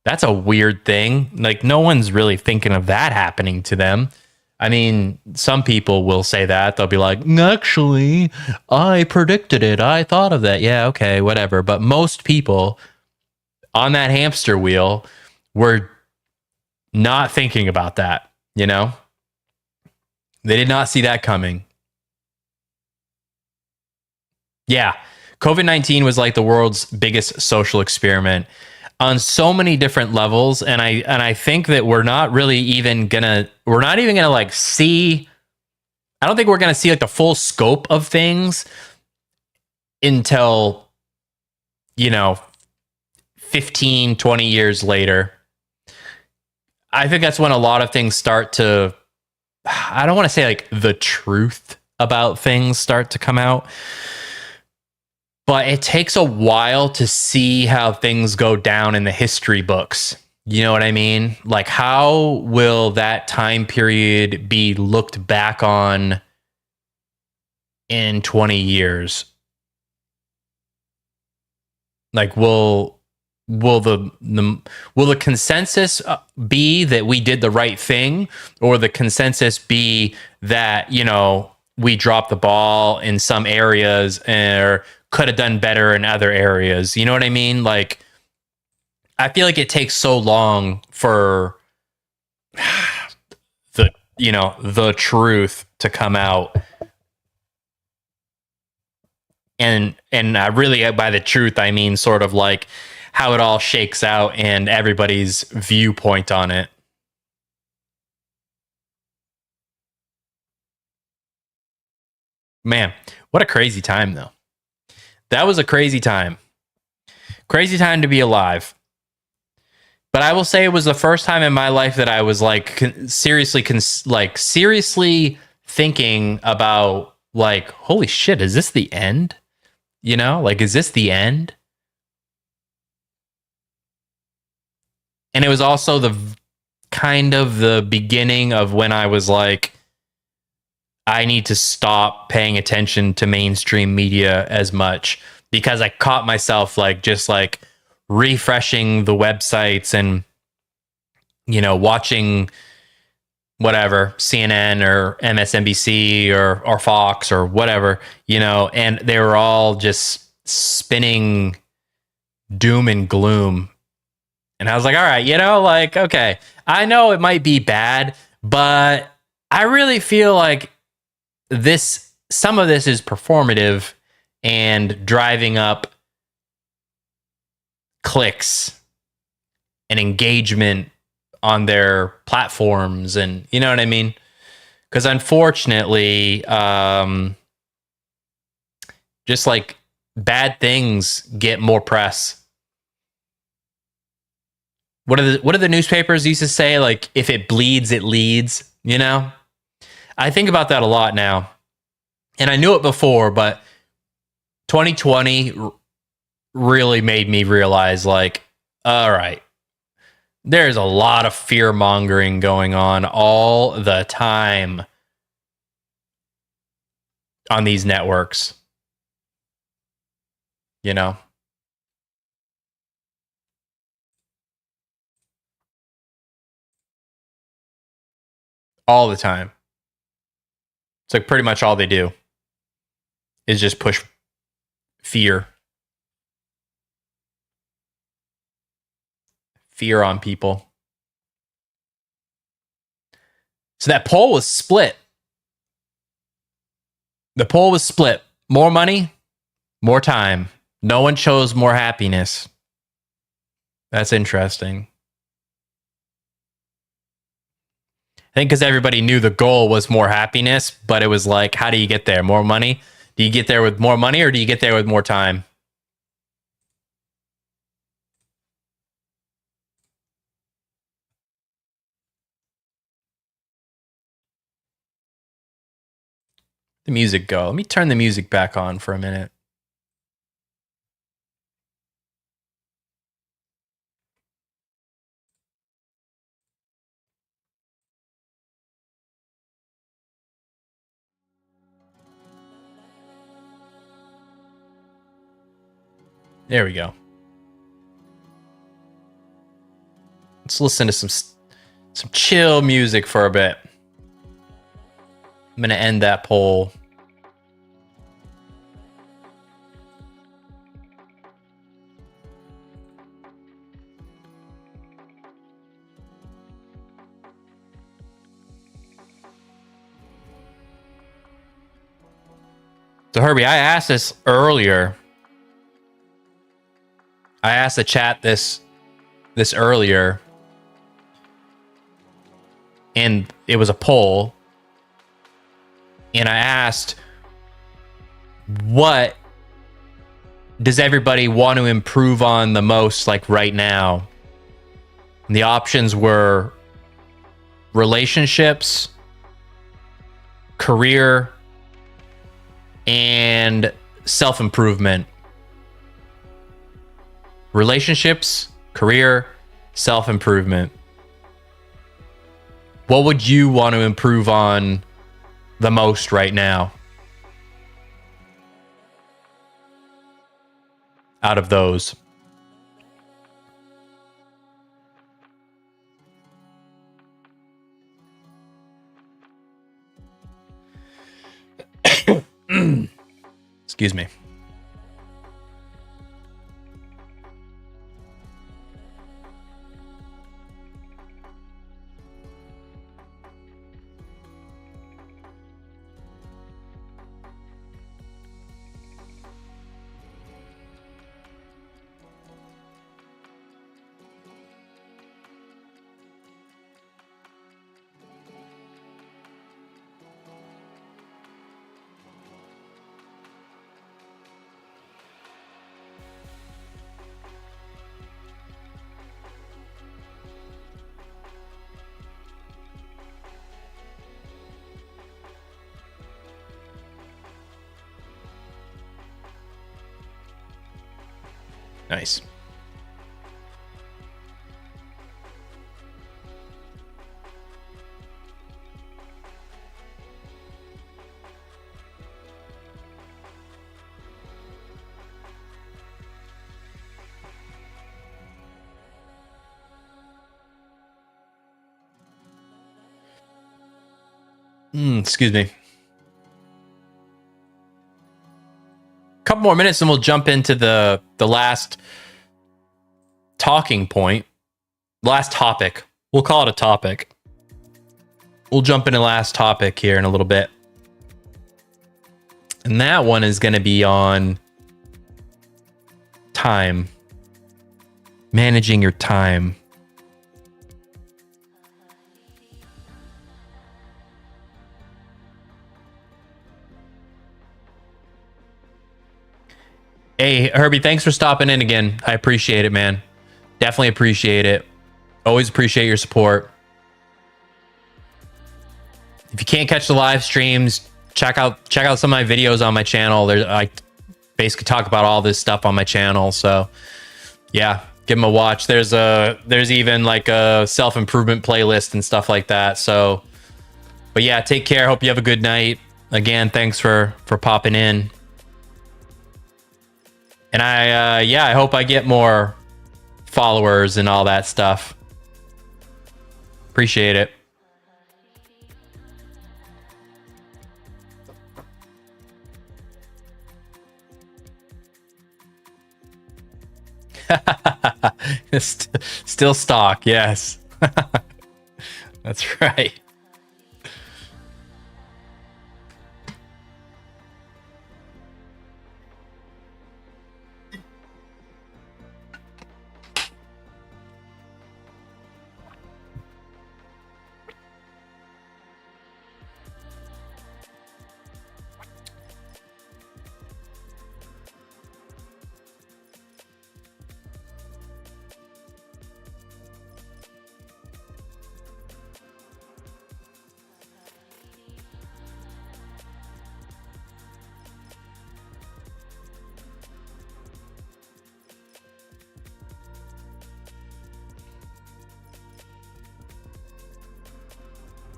That's a weird thing. Like no one's really thinking of that happening to them. I mean, some people will say that. They'll be like, actually, I predicted it. I thought of that. Yeah, okay, whatever. But most people on that hamster wheel were not thinking about that, you know? They did not see that coming. Yeah, COVID-19 was like the world's biggest social experiment on so many different levels, and I think that we're not even gonna like see. I don't think we're gonna see like the full scope of things until, you know, 15, 20 years later. I think that's when a lot of things start to, I don't want to say like the truth about things start to come out, but it takes a while to see how things go down in the history books. You know what I mean? Like, how will that time period be looked back on in 20 years? Like, will the consensus be that we did the right thing, or the consensus be that, you know, we dropped the ball in some areas or could have done better in other areas? You know what I mean? Like, I feel like it takes so long for the truth to come out. And I really, by the truth, I mean sort of like how it all shakes out and everybody's viewpoint on it. Man, what a crazy time, though. That was a crazy time. Crazy time to be alive. But I will say it was the first time in my life that I was like seriously thinking about like, holy shit, is this the end? You know, like, is this the end? And it was also the kind of the beginning of when I was like, I need to stop paying attention to mainstream media as much, because I caught myself like just like refreshing the websites and, you know, watching whatever, CNN or MSNBC or Fox or whatever, you know, and they were all just spinning doom and gloom. And I was like, all right, you know, like, okay, I know it might be bad, but I really feel like some of this is performative and driving up clicks and engagement on their platforms, and you know what I mean? Because unfortunately, just like bad things get more press. What do the newspapers used to say? Like, if it bleeds, it leads, you know? I think about that a lot now. And I knew it before, but 2020 really made me realize, like, all right, there's a lot of fear mongering going on all the time on these networks. You know? All the time. It's like pretty much all they do is just push fear. Fear on people. So that poll was split. The poll was split. More money, more time. No one chose more happiness. That's interesting. I think because everybody knew the goal was more happiness, but it was like, how do you get there? More money? Do you get there with more money, or do you get there with more time? the music go. Let me turn the music back on for a minute. There we go. Let's listen to some chill music for a bit. I'm going to end that poll. So Herbie, I asked this earlier. I asked the chat this earlier. And it was a poll. And I asked, what does everybody want to improve on the most, like right now? And the options were relationships, career, and self-improvement. Relationships, career, self-improvement. What would you want to improve on the most right now out of those? Excuse me. Nice. Excuse me. Couple more minutes and we'll jump into the last talking point. Last topic. We'll call it a topic. We'll jump into the last topic here in a little bit. And that one is going to be on time. Managing your time. Hey, Herbie, thanks for stopping in again. I appreciate it, man. Definitely appreciate it. Always appreciate your support. If you can't catch the live streams, check out some of my videos on my channel. I basically talk about all this stuff on my channel. So yeah, give them a watch. There's even like a self-improvement playlist and stuff like that. So, but yeah, take care. Hope you have a good night. Again, thanks for popping in. And I hope I get more followers and all that stuff. Appreciate it. Still stock, yes. That's right.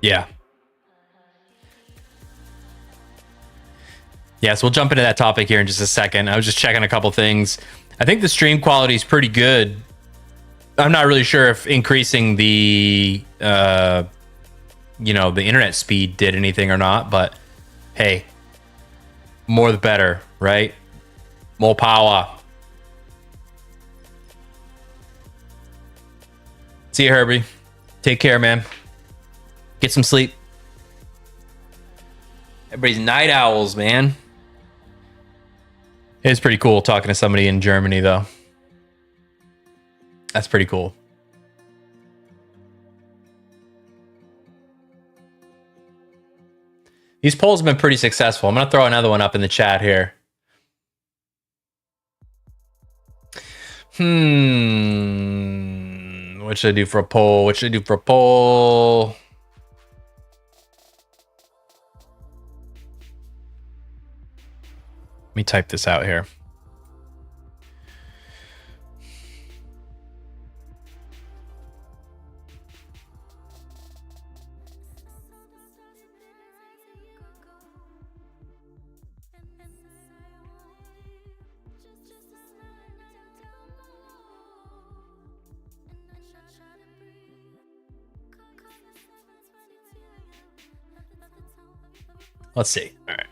Yeah. Yes, we'll jump into that topic here in just a second. I was just checking a couple things. I think the stream quality is pretty good. I'm not really sure if increasing the, the internet speed did anything or not, but hey, more the better, right? More power. See you, Herbie. Take care, man. Get some sleep. Everybody's night owls, man. It's pretty cool talking to somebody in Germany, though. That's pretty cool. These polls have been pretty successful. I'm going to throw another one up in the chat here. What should I do for a poll? What should I do for a poll? Let me type this out here. Let's see. All right.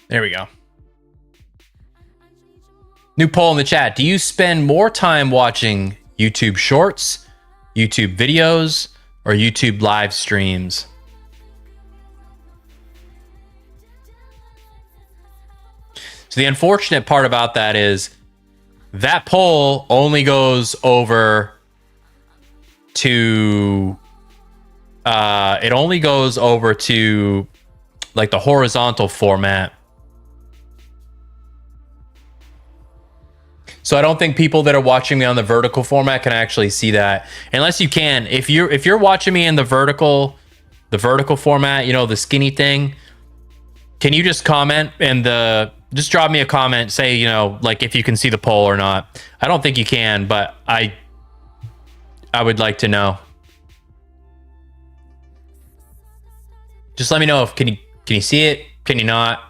There we go. New poll in the chat. Do you spend more time watching YouTube Shorts, YouTube videos, or YouTube live streams? So the unfortunate part about that is that poll only goes over to it only goes over to like the horizontal format. So I don't think people that are watching me on the vertical format can actually see that. Unless you can. If you're watching me in the vertical format, you know, the skinny thing, can you just comment and just drop me a comment, say, you know, like if you can see the poll or not. I don't think you can, but I would like to know. Just let me know if can you see it? Can you not?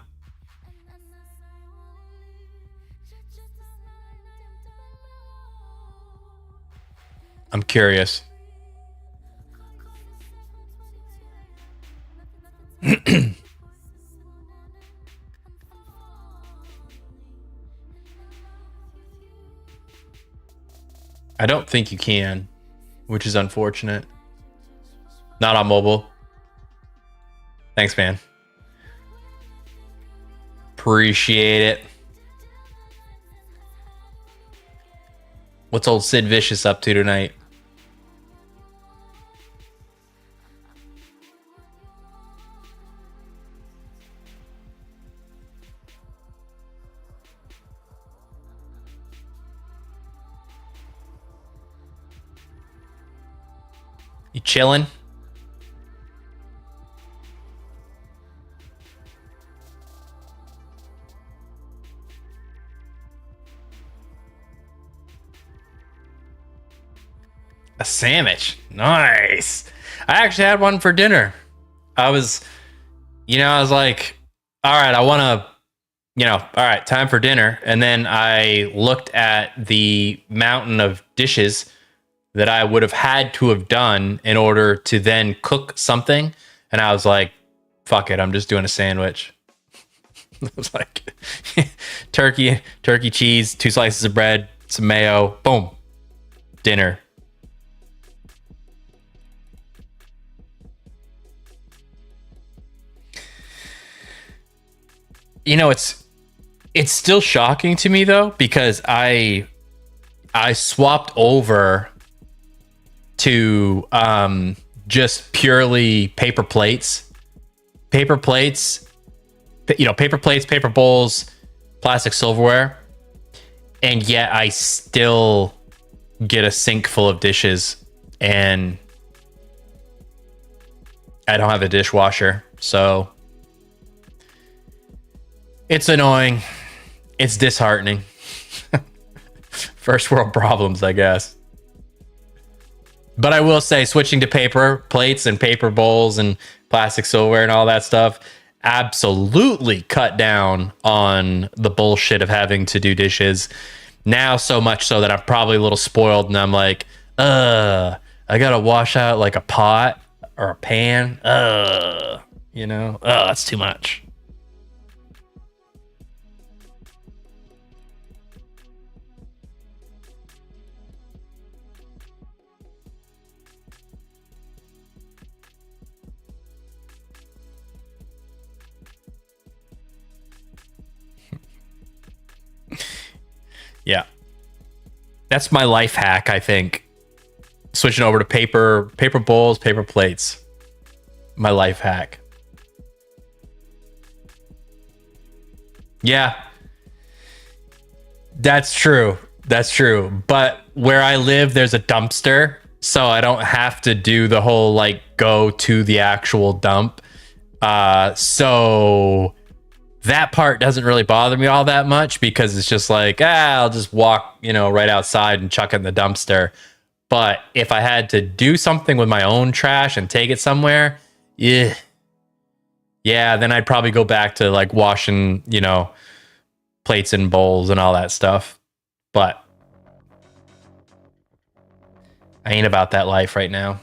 I'm curious. I don't think you can, which is unfortunate. Not on mobile. Thanks, man. Appreciate it. What's old Sid Vicious up to tonight? You chilling? A sandwich. Nice. I actually had one for dinner. I was like, all right, I want to, all right, time for dinner. And then I looked at the mountain of dishes that I would have had to have done in order to then cook something. And I was like, fuck it, I'm just doing a sandwich. It was like turkey, cheese, 2 slices of bread, some mayo, boom, dinner. You know, it's still shocking to me though, because I swapped over to just purely paper plates, paper bowls, plastic silverware. And yet I still get a sink full of dishes and I don't have a dishwasher. So it's annoying. It's disheartening. First world problems, I guess. But I will say, switching to paper plates and paper bowls and plastic silverware and all that stuff absolutely cut down on the bullshit of having to do dishes. Now, so much so that I'm probably a little spoiled and I'm like, I gotta wash out like a pot or a pan. You know, that's too much. Yeah. That's my life hack, I think. Switching over to paper bowls, paper plates. My life hack. Yeah. That's true. That's true. But where I live, there's a dumpster, so I don't have to do the whole like go to the actual dump. So that part doesn't really bother me all that much because it's just like, I'll just walk, right outside and chuck it in the dumpster. But if I had to do something with my own trash and take it somewhere, yeah, then I'd probably go back to like washing, plates and bowls and all that stuff. But I ain't about that life right now.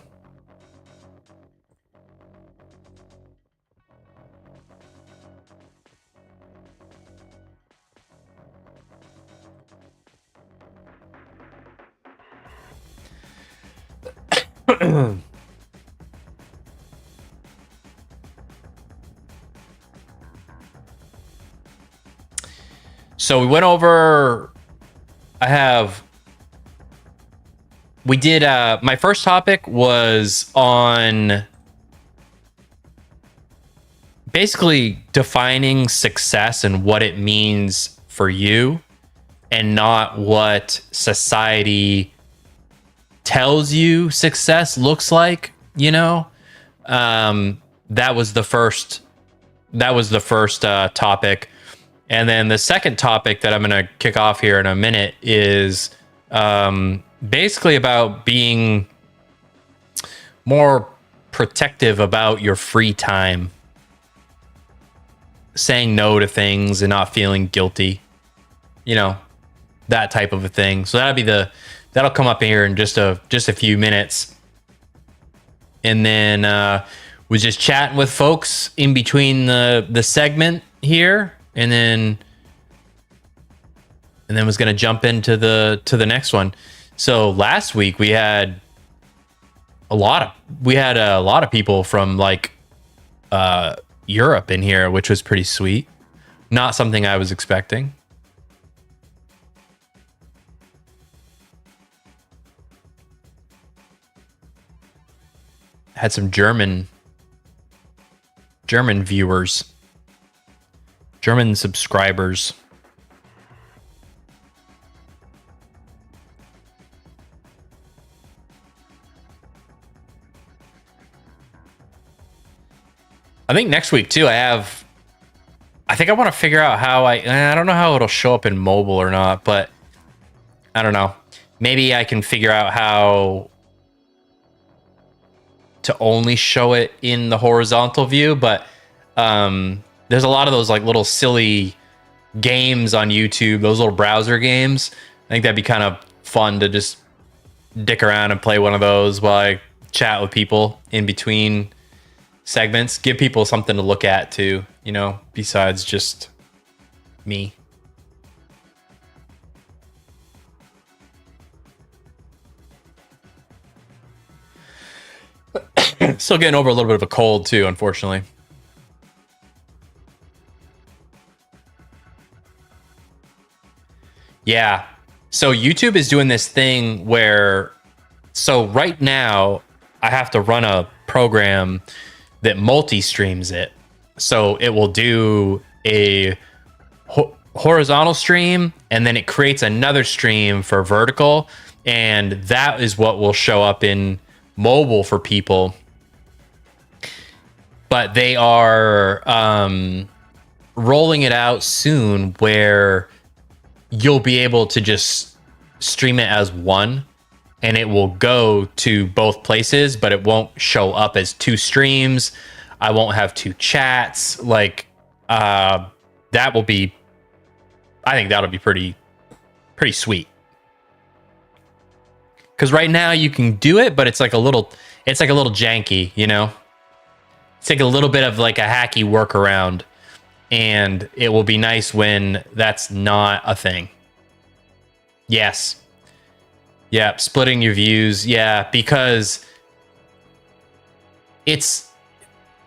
So we went over, we did, my first topic was on basically defining success and what it means for you and not what society tells you success looks like, that was the first topic. And then the second topic that I'm going to kick off here in a minute is basically about being more protective about your free time, saying no to things and not feeling guilty, that type of a thing. So that'll come up here in just a few minutes. And then was just chatting with folks in between the segment here, and then was going to jump into the next one. So last week we had a lot of people from like Europe in here, which was pretty sweet. Not something I was expecting. Had some German viewers, German subscribers. I think next week too, I think I want to figure out how I don't know how it'll show up in mobile or not, but I don't know. Maybe I can figure out how to only show it in the horizontal view, but there's a lot of those like little silly games on YouTube, those little browser games. I think that'd be kind of fun to just dick around and play one of those while I chat with people in between segments. Give people something to look at too, besides just me. Still getting over a little bit of a cold too, unfortunately. Yeah. So YouTube is doing this thing where, so right now I have to run a program that multi-streams it. So it will do a horizontal stream and then it creates another stream for vertical, and that is what will show up in mobile for people. But they are rolling it out soon where you'll be able to just stream it as one, and it will go to both places, but it won't show up as two streams. I won't have two chats. Like, that will be, I think that'll be pretty sweet. Because right now you can do it, but it's like a little janky, you know? It's like a little bit of like a hacky workaround, and it will be nice when that's not a thing. Yes. Yeah, splitting your views. Yeah, because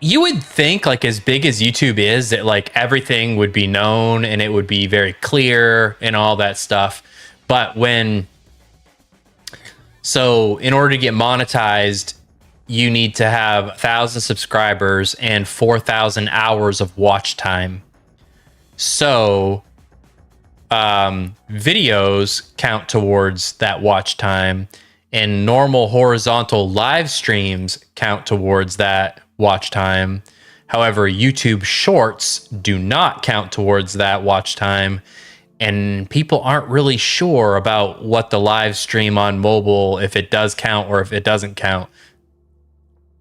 you would think, like, as big as YouTube is, that like everything would be known and it would be very clear and all that stuff. But in order to get monetized, you need to have 1,000 subscribers and 4,000 hours of watch time. So videos count towards that watch time, and normal horizontal live streams count towards that watch time. However, YouTube Shorts do not count towards that watch time, and people aren't really sure about what the live stream on mobile, if it does count or if it doesn't count.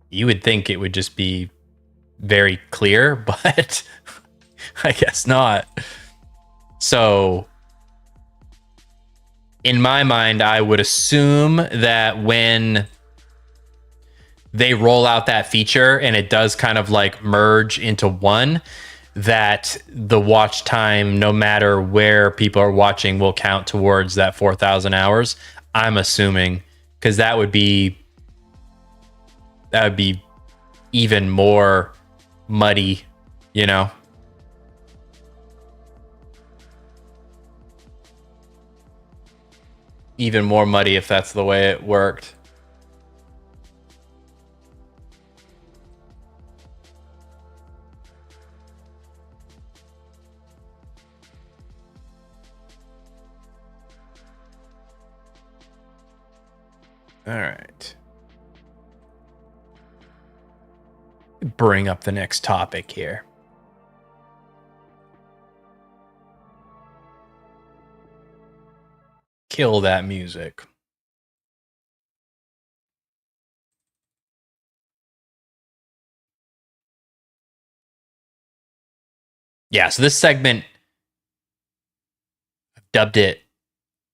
You would think it would just be very clear, but I guess not. So in my mind, I would assume that when they roll out that feature and it does kind of like merge into one, that the watch time, no matter where people are watching, will count towards that 4,000 hours. I'm assuming, because that would be even more muddy, you know? Even more muddy if that's the way it worked. All right. Bring up the next topic here. Kill that music. Yeah, so this segment, I've dubbed it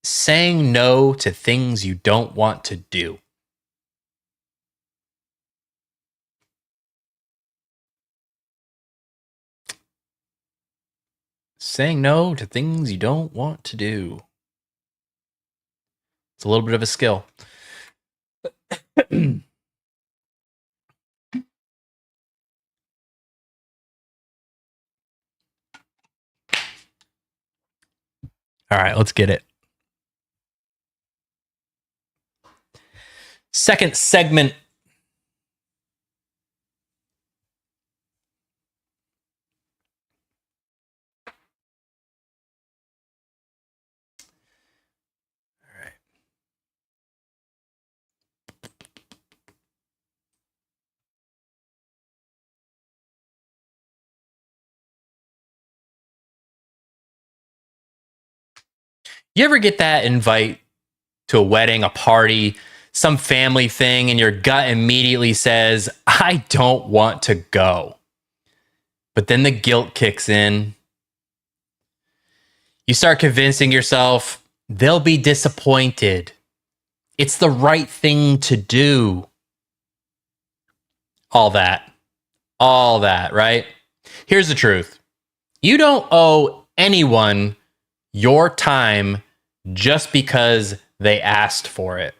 saying no to things you don't want to do. Saying no to things you don't want to do. It's a little bit of a skill. All right, let's get it. Second segment. All right. You ever get that invite to a wedding, a party, some family thing, and your gut immediately says, I don't want to go. But then the guilt kicks in. You start convincing yourself they'll be disappointed. It's the right thing to do. All that, right? Here's the truth. You don't owe anyone your time just because they asked for it.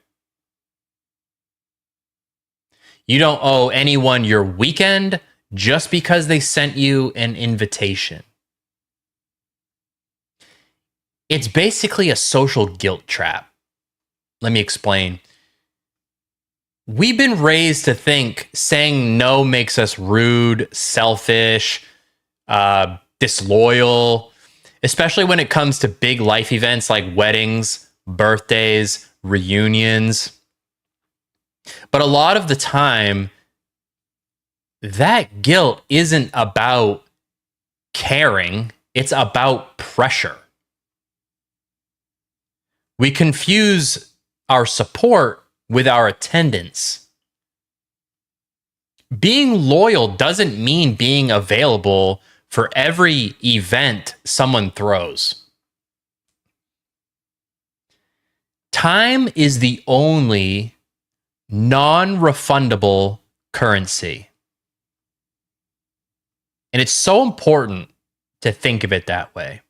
You don't owe anyone your weekend just because they sent you an invitation. It's basically a social guilt trap. Let me explain. We've been raised to think saying no makes us rude, selfish, disloyal. especially when it comes to big life events like weddings, birthdays, reunions. But a lot of the time, that guilt isn't about caring, it's about pressure. We confuse our support with our attendance. Being loyal doesn't mean being available for every event someone throws. Time is the only non-refundable currency. And it's so important to think of it that way.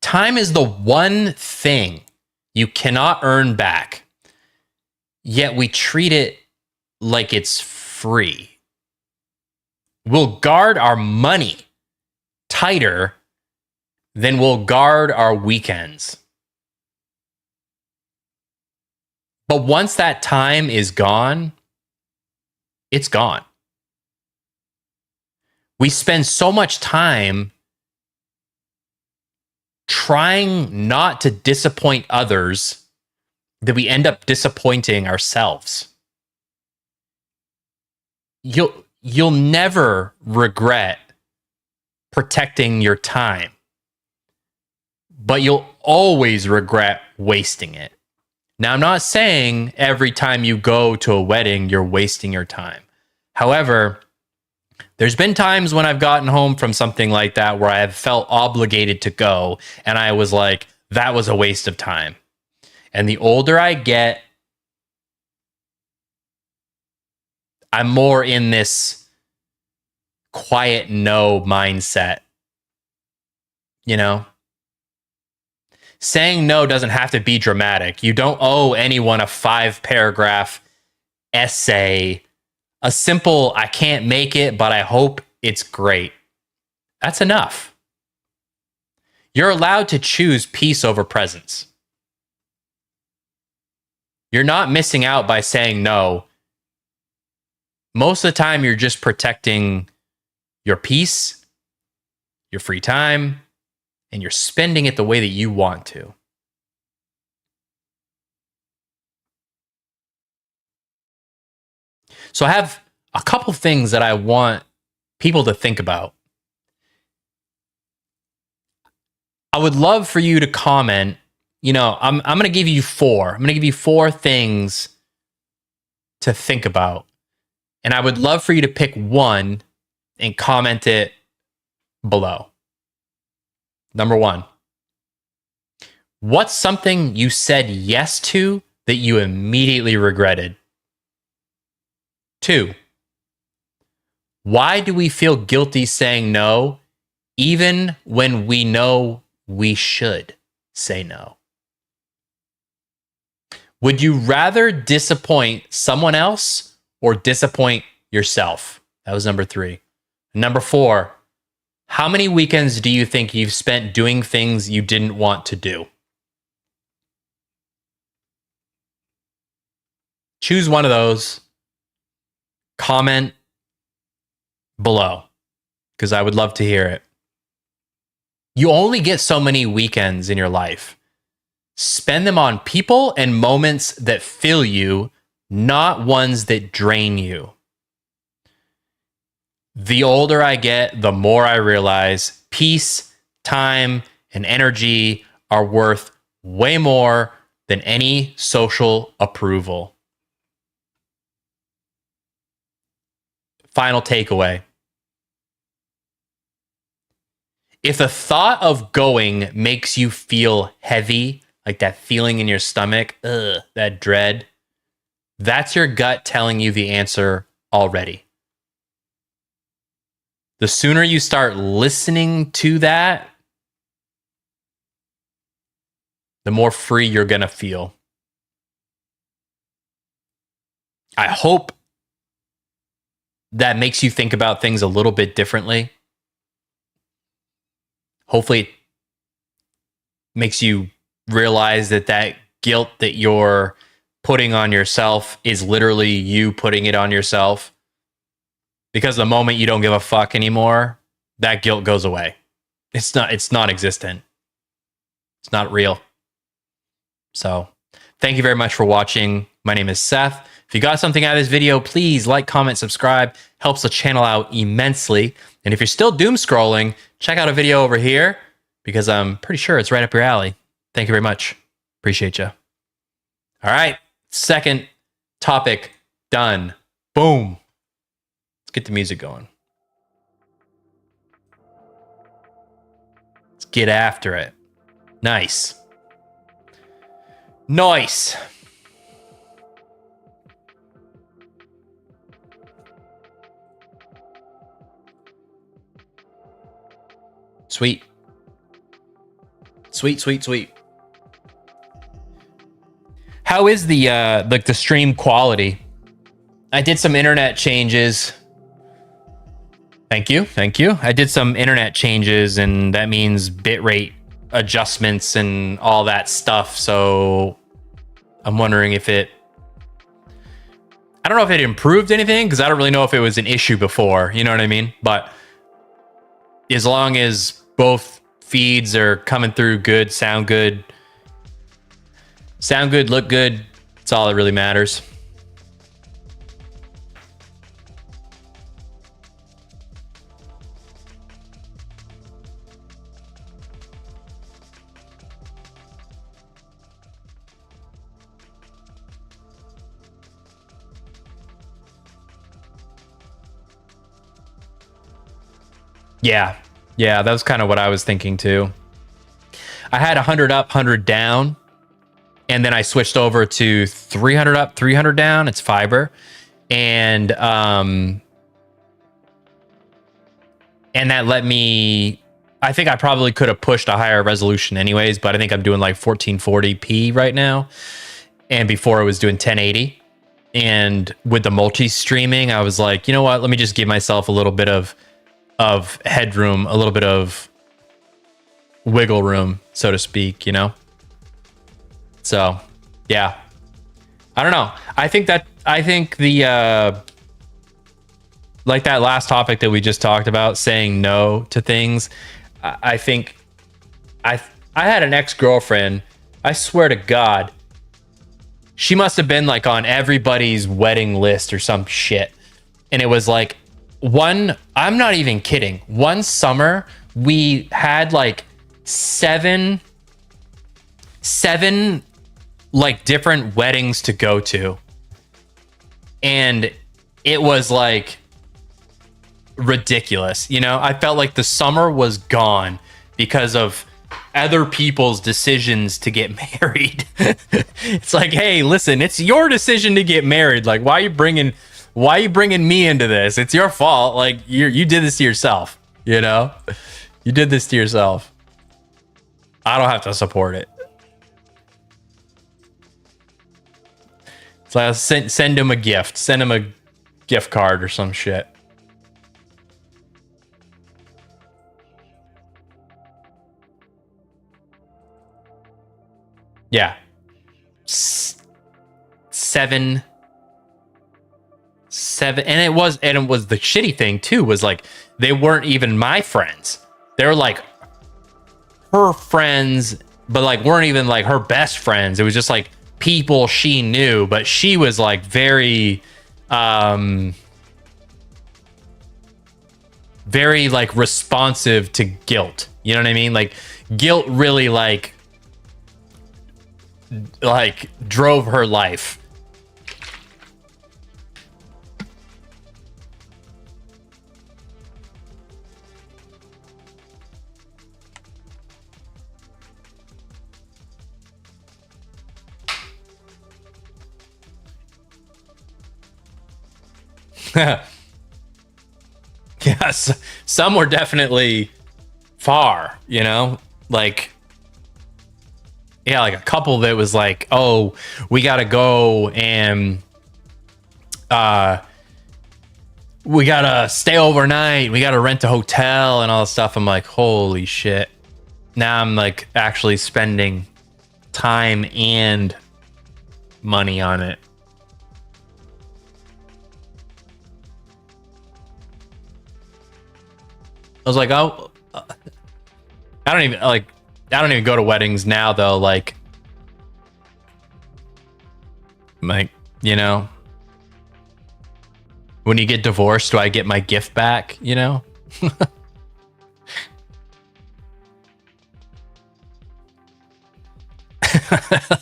Time is the one thing you cannot earn back, yet we treat it like it's free. We'll guard our money tighter than we'll guard our weekends. But once that time is gone, it's gone. We spend so much time trying not to disappoint others that we end up disappointing ourselves. You'll never regret protecting your time, but you'll always regret wasting it. Now, I'm not saying every time you go to a wedding, you're wasting your time. However, there's been times when I've gotten home from something like that where I have felt obligated to go, and I was like, that was a waste of time. And the older I get, I'm more in this quiet no mindset. You know? Saying no doesn't have to be dramatic. You don't owe anyone a 5-paragraph essay, a simple, I can't make it, but I hope it's great. That's enough. You're allowed to choose peace over presence. You're not missing out by saying no. Most of the time, you're just protecting your peace, your free time, and you're spending it the way that you want to. So I have a couple things that I want people to think about. I would love for you to comment. You know, I'm going to give you 4. I'm going to give you 4 things to think about. And I would love for you to pick one and comment it below. Number 1. What's something you said yes to that you immediately regretted? 2. Why do we feel guilty saying no, even when we know we should say no? Would you rather disappoint someone else or disappoint yourself? That was number 3. Number 4, how many weekends do you think you've spent doing things you didn't want to do? Choose one of those. Comment below, because I would love to hear it. You only get so many weekends in your life. Spend them on people and moments that fill you, not ones that drain you. The older I get, the more I realize peace, time, and energy are worth way more than any social approval. Final takeaway. If the thought of going makes you feel heavy, like that feeling in your stomach, that dread, that's your gut telling you the answer already. The sooner you start listening to that, the more free you're going to feel. I hope that makes you think about things a little bit differently. Hopefully it makes you realize that guilt that you're putting on yourself is literally you putting it on yourself. Because the moment you don't give a fuck anymore, that guilt goes away. It's non-existent. It's not real. So thank you very much for watching. My name is Seth. If you got something out of this video, please like, comment, subscribe. Helps the channel out immensely. And if you're still doom scrolling, check out a video over here because I'm pretty sure it's right up your alley. Thank you very much. Appreciate you. All right. Second topic done. Boom. Let's get the music going. Let's get after it. Nice. Nice. Sweet. Sweet, sweet, sweet. How is the like the stream quality? I did some internet changes. Thank you. Thank you. I did some internet changes, and that means bitrate adjustments and all that stuff. So I'm wondering if I don't know if it improved anything, because I don't really know if it was an issue before. You know what I mean? But as long as both feeds are coming through good, sound good, look good, that's all that really matters. Yeah, that was kind of what I was thinking too. I had 100 up, 100 down, and then I switched over to 300 up, 300 down. It's fiber, and that let me. I think I probably could have pushed a higher resolution anyways, but I think I'm doing like 1440p right now, and before I was doing 1080. And with the multi-streaming, I was like, you know what? Let me just give myself a little bit of headroom, a little bit of wiggle room, so to speak, you know? So, yeah. I don't know. I think the, like that last topic that we just talked about, saying no to things, I think I had an ex-girlfriend, I swear to God, she must have been like on everybody's wedding list or some shit. And it was like, I'm not even kidding. One summer we had like seven like different weddings to go to. And it was like ridiculous. You know, I felt like the summer was gone because of other people's decisions to get married. It's like, hey, listen, it's your decision to get married. Like, why are you bringing me into this? It's your fault. Like, you did this to yourself, you know? You did this to yourself. I don't have to support it. So I'll send him a gift. Send him a gift card or some shit. Yeah. Seven, and it was the shitty thing too, was like they weren't even my friends. They were like her friends, but like weren't even like her best friends. It was just like people she knew, but she was like very very like responsive to guilt. You know what I mean? Like guilt really like drove her life. Yes, some were definitely far, you know, like, yeah, like a couple that was like, oh, we gotta go and we gotta stay overnight, we gotta rent a hotel and all this stuff. I'm like, holy shit. Now I'm like actually spending time and money on it. I was like, oh, I don't even go to weddings now though. Like, you know, when you get divorced, do I get my gift back? You know?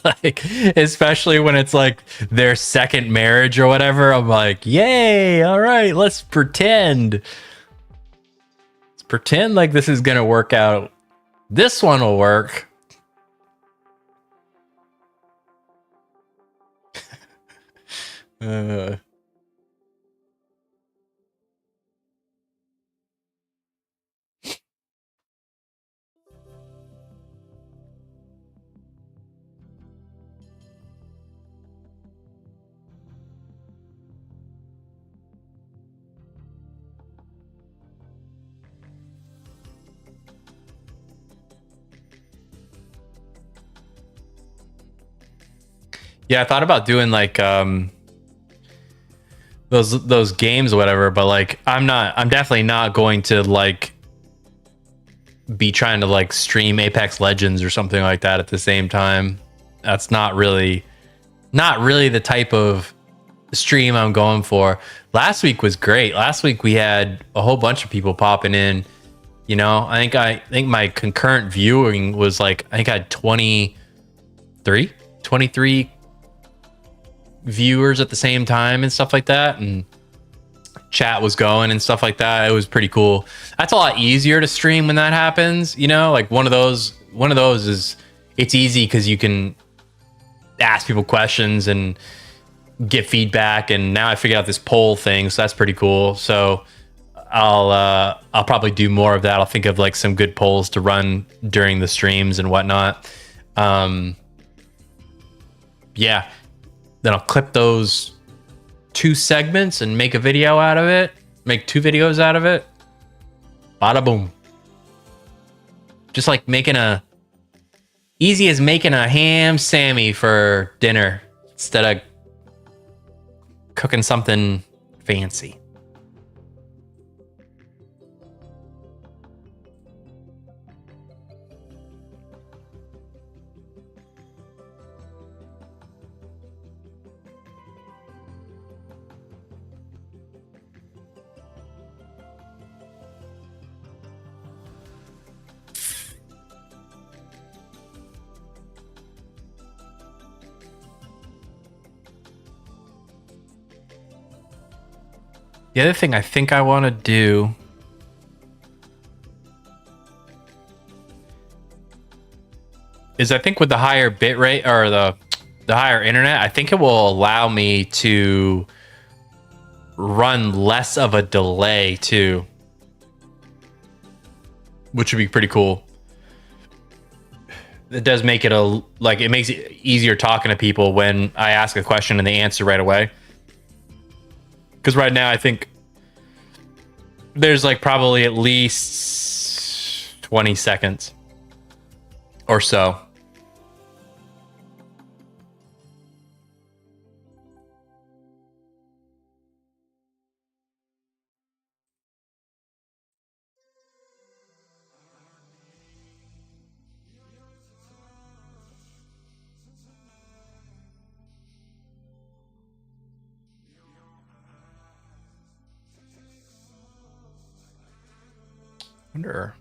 Like, especially when it's like their second marriage or whatever. I'm like, yay, all right, let's pretend. Let's pretend like this is gonna work out. This one will work. Yeah, I thought about doing like those games or whatever, but like I'm definitely not going to like be trying to like stream Apex Legends or something like that at the same time. That's not really the type of stream I'm going for. Last week was great. Last week we had a whole bunch of people popping in. You know, I think my concurrent viewing was like, I think I had 23 viewers at the same time and stuff like that, and chat was going and stuff like that. It was pretty cool. That's a lot easier to stream when that happens, you know. Like one of those is, it's easy because you can ask people questions and get feedback. And now I figured out this poll thing, so that's pretty cool. So I'll probably do more of that. I'll think of like some good polls to run during the streams and whatnot. Yeah, then I'll clip those 2 segments and make a video out of it. Make 2 videos out of it. Bada boom. Just like easy as making a ham Sammy for dinner instead of cooking something fancy. The other thing I think I want to do is, I think with the higher bit rate or the higher internet, I think it will allow me to run less of a delay too, which would be pretty cool. It does make it it makes it easier talking to people when I ask a question and they answer right away. Because right now I think there's like probably at least 20 seconds or so. Wonder.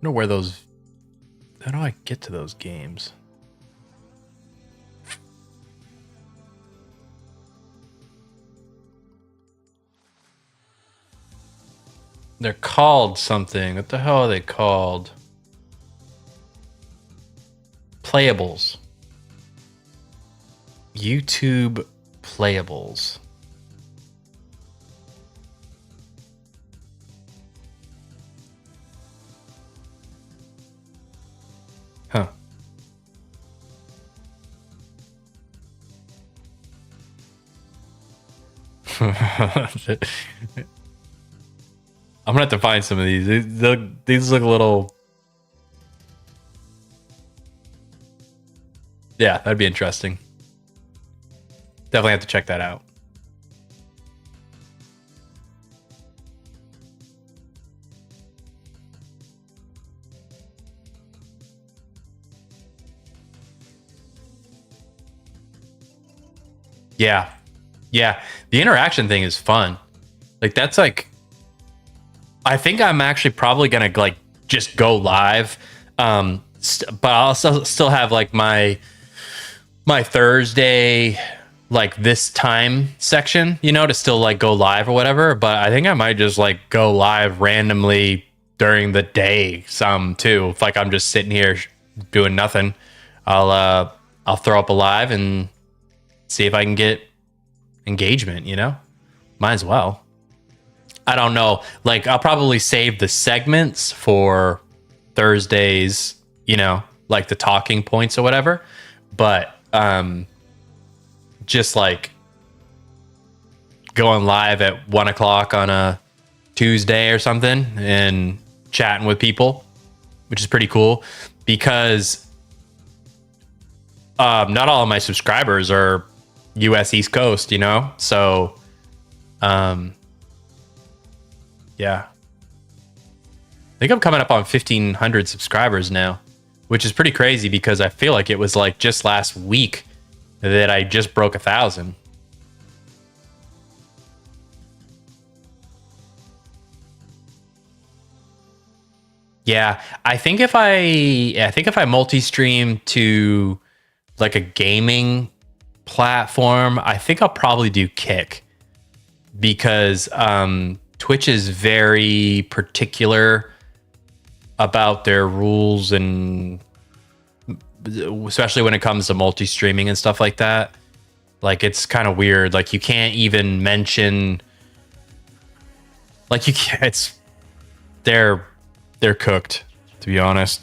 I wonder where those. How do I get to those games? They're called something. What the hell are they called? Playables. YouTube Playables. Huh. I'm gonna have to find some of these. These look a little. Yeah, that'd be interesting. Definitely have to check that out. Yeah. Yeah. The interaction thing is fun. Like that's like, I think I'm actually probably going to like just go live. But I'll still have like my Thursday, like this time section, you know, to still like go live or whatever. But I think I might just like go live randomly during the day some too. If like I'm just sitting here doing nothing, I'll throw up a live and see if I can get engagement, you know? Might as well. I don't know. Like I'll probably save the segments for Thursdays, you know, like the talking points or whatever. But just like going live at 1 o'clock on a Tuesday or something and chatting with people, which is pretty cool because not all of my subscribers are US East Coast, you know? So, yeah. I think I'm coming up on 1,500 subscribers now, which is pretty crazy because I feel like it was like just last week that I just broke 1,000. Yeah, I think if I multi-stream to like a gaming platform, I think I'll probably do Kick because Twitch is very particular about their rules, and especially when it comes to multi-streaming and stuff like that. Like it's kind of weird. Like you can't even mention, like you can't, it's they're cooked, to be honest.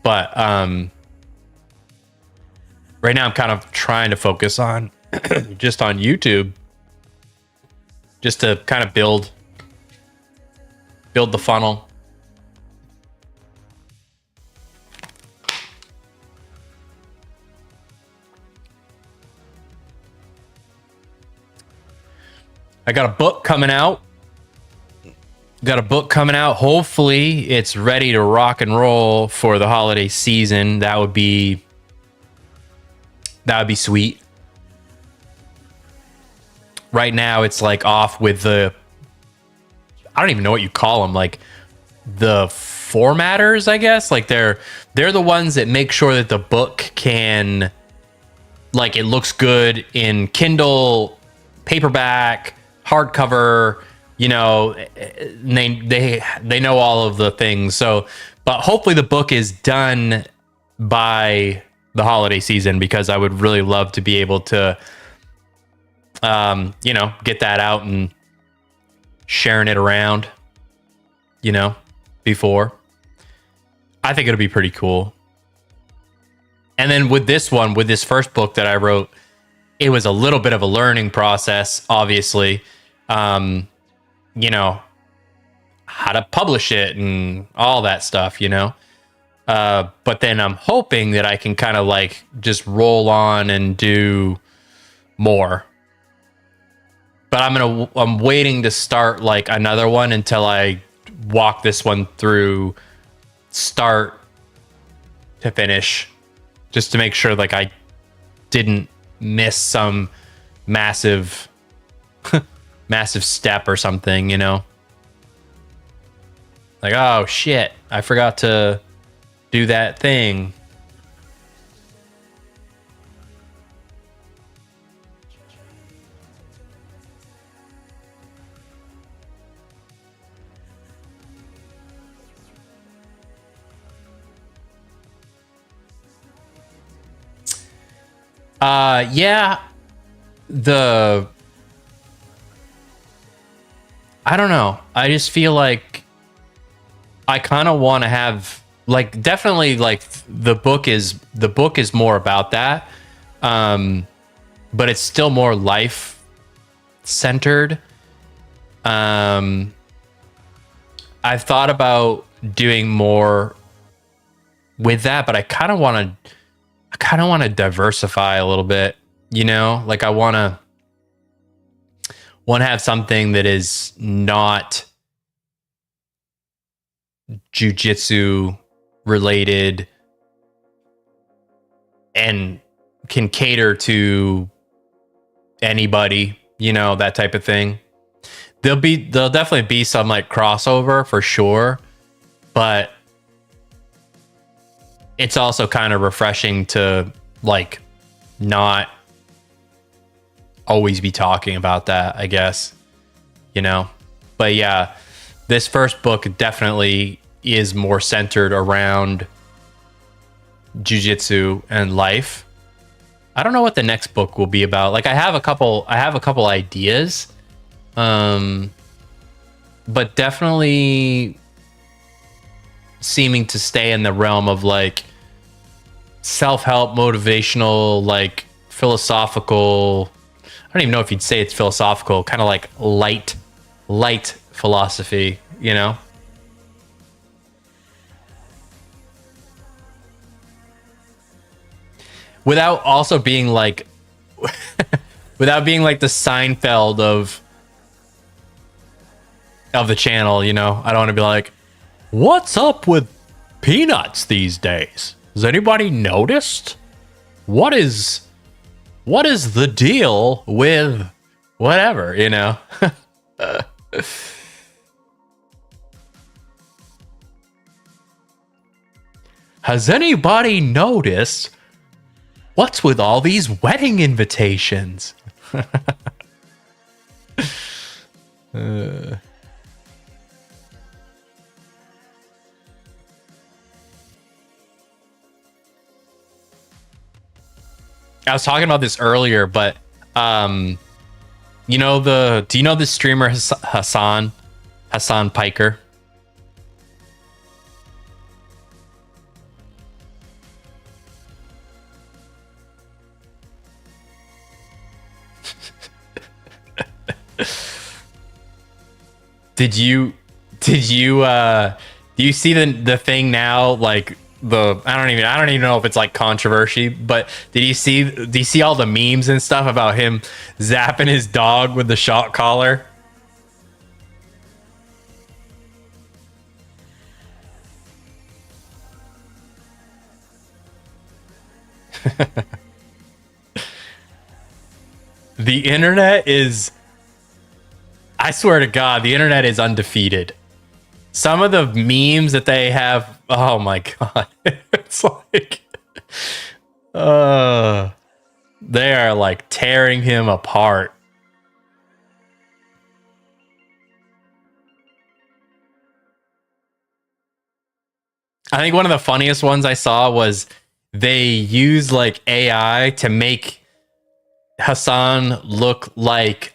But right now I'm kind of trying to focus on just on YouTube, just to kind of build the funnel. I got a book coming out. Hopefully it's ready to rock and roll for the holiday season. That would be sweet. Right now it's like off with the, I don't even know what you call them, like the formatters, I guess. Like they're the ones that make sure that the book can, like, it looks good in Kindle, paperback, hardcover, you know, they know all of the things. So, but hopefully the book is done by the holiday season, because I would really love to be able to, you know, get that out and sharing it around, you know, before. I think it'll be pretty cool. And then with this first book that I wrote, it was a little bit of a learning process, obviously. You know, how to publish it and all that stuff, you know. But then I'm hoping that I can kind of like just roll on and do more. But I'm waiting to start like another one until I walk this one through start to finish, just to make sure like I didn't miss some massive step or something, you know? Like, oh shit, I forgot to do that thing. Yeah, I don't know. I just feel like I kind of want to have, like, definitely like the book is more about that. But it's still more life centered. I've thought about doing more with that, but I kind of want to diversify a little bit. You know, like I want to have something that is not jujitsu related and can cater to anybody, you know, that type of thing. There'll definitely be some like crossover for sure, but it's also kind of refreshing to like not always be talking about that, I guess, you know. But yeah, this first book definitely is more centered around jiu-jitsu and life. I don't know what the next book will be about. Like I have a couple ideas. But definitely seeming to stay in the realm of like self-help, motivational, like philosophical. I don't even know if you'd say it's philosophical, kind of like light philosophy, you know? Without also being like without being like the Seinfeld of the channel, you know. I don't want to be like, what's up with peanuts these days? Has anybody noticed? What is the deal with whatever, you know? Has anybody noticed what's with all these wedding invitations? I was talking about this earlier, but do you know the streamer Hassan Piker? Do you see the thing now, like I don't even know if it's like controversy, but do you see all the memes and stuff about him zapping his dog with the shock collar? The internet is, I swear to God, the internet is undefeated. Some of the memes that they have, oh my God. It's like, they are like tearing him apart. I think one of the funniest ones I saw was they use like AI to make Hassan look like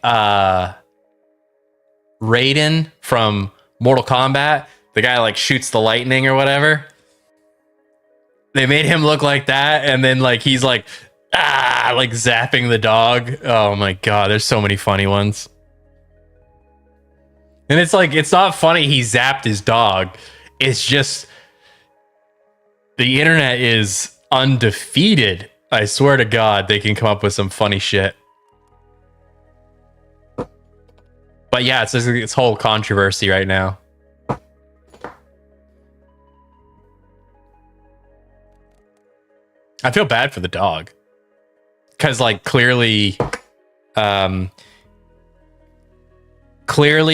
Raiden from Mortal Kombat, the guy like shoots the lightning or whatever. They made him look like that, and then like he's like like zapping the dog. Oh my God, there's so many funny ones. And it's like, it's not funny he zapped his dog. It's just the internet is undefeated. I swear to God, they can come up with some funny shit. But yeah, it's this whole controversy right now. I feel bad for the dog. Because like clearly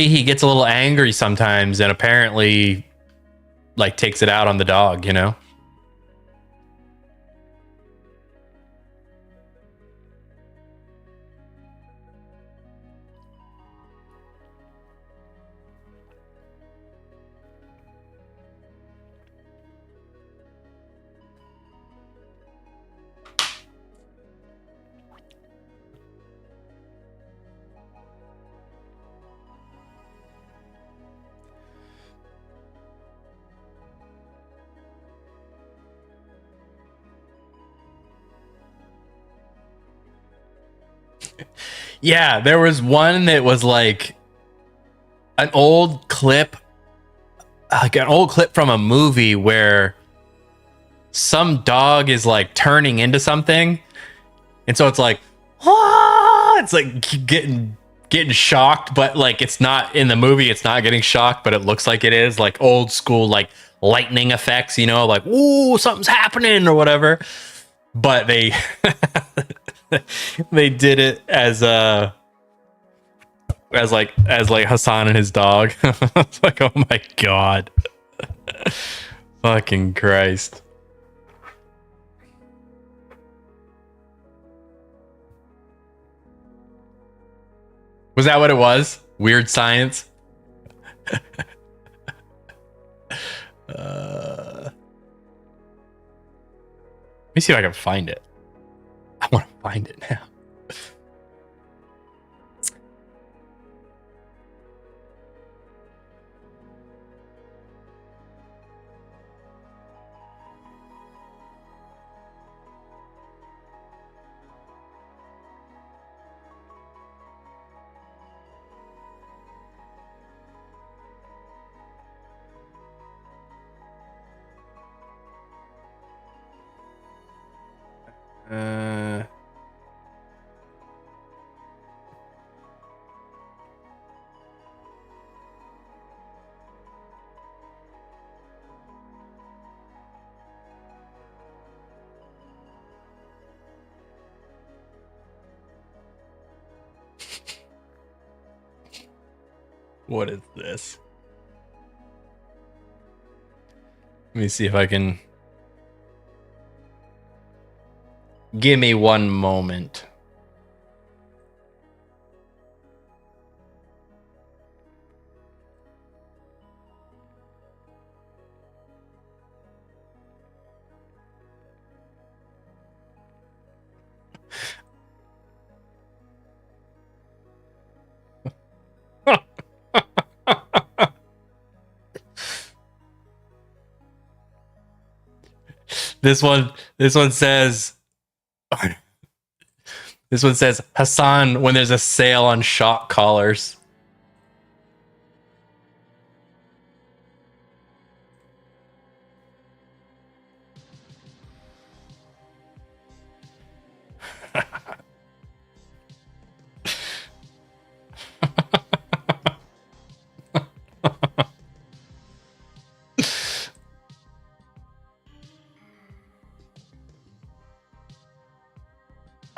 he gets a little angry sometimes and apparently like takes it out on the dog, you know? Yeah, there was one that was like an old clip, from a movie where some dog is like turning into something. And so it's like, ah! It's like getting shocked, but like it's not in the movie. It's not getting shocked, but it looks like it is, like old school, like lightning effects, you know, like ooh, something's happening or whatever. But they they did it as like Hassan and his dog. It's like, oh my god. Fucking Christ. Was that what it was? Weird science? Let me see if I can find it. I want to find it now. What is this? Let me see if I can. Give me one moment. This one says this one says Hassan when there's a sale on shock collars.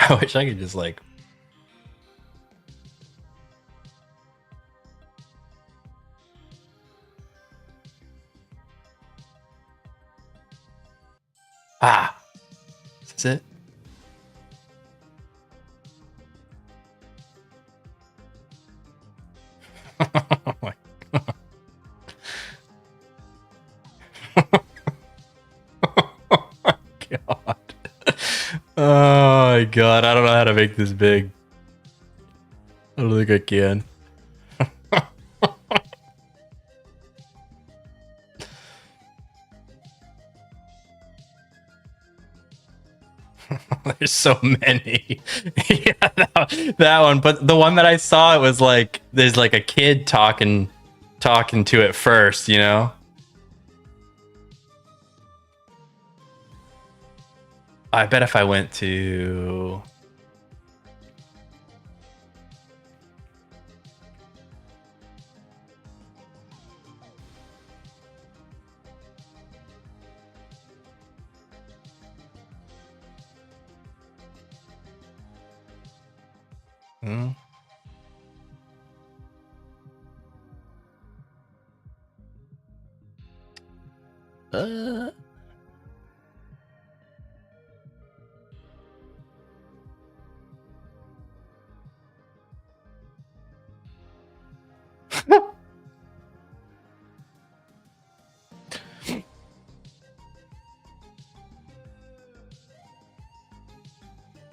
I wish I could just like is this it? Oh my god. Oh my god. Oh my god, I don't know how to make this big. I don't think I can. There's so many. Yeah, that one. But the one that I saw, it was like there's like a kid talking to it first, you know? I bet if I went to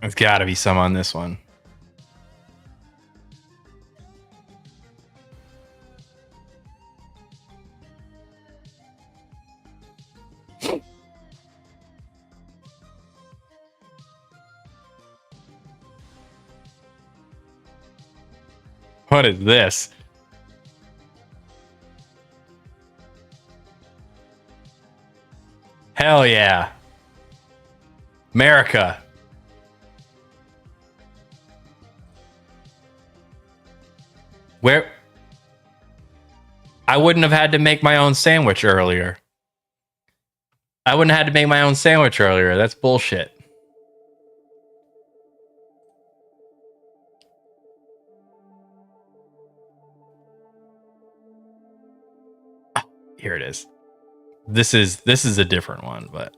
there's got to be some on this one. What is this? Hell yeah. America. Where I wouldn't have had to make my own sandwich earlier. I wouldn't have had to make my own sandwich earlier. That's bullshit. Here it is. This is a different one, but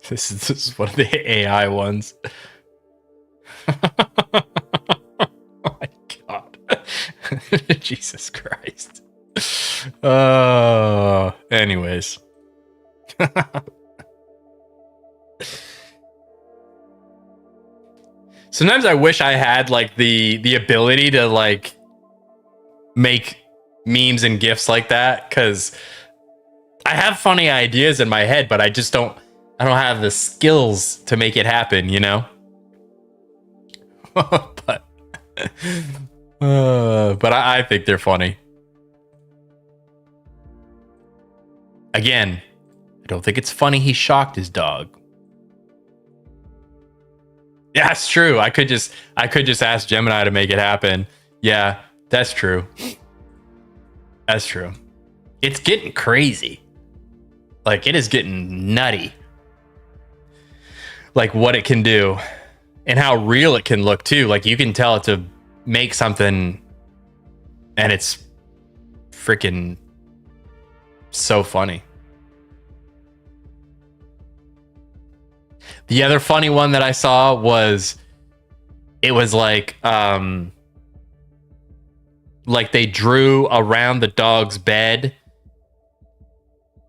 this is one of the AI ones. Oh my god. Jesus Christ. Anyways. Sometimes I wish I had like the ability to like make memes and gifs like that, because I have funny ideas in my head, but I don't have the skills to make it happen, you know? but I think they're funny. Again, I don't think it's funny he shocked his dog. Yeah, it's true. I could just ask Gemini to make it happen. Yeah, that's true. That's true. It's getting crazy. Like, it is getting nutty. Like, what it can do and how real it can look too. Like, you can tell it to make something and it's freaking so funny. The other funny one that I saw was, it was like they drew around the dog's bed.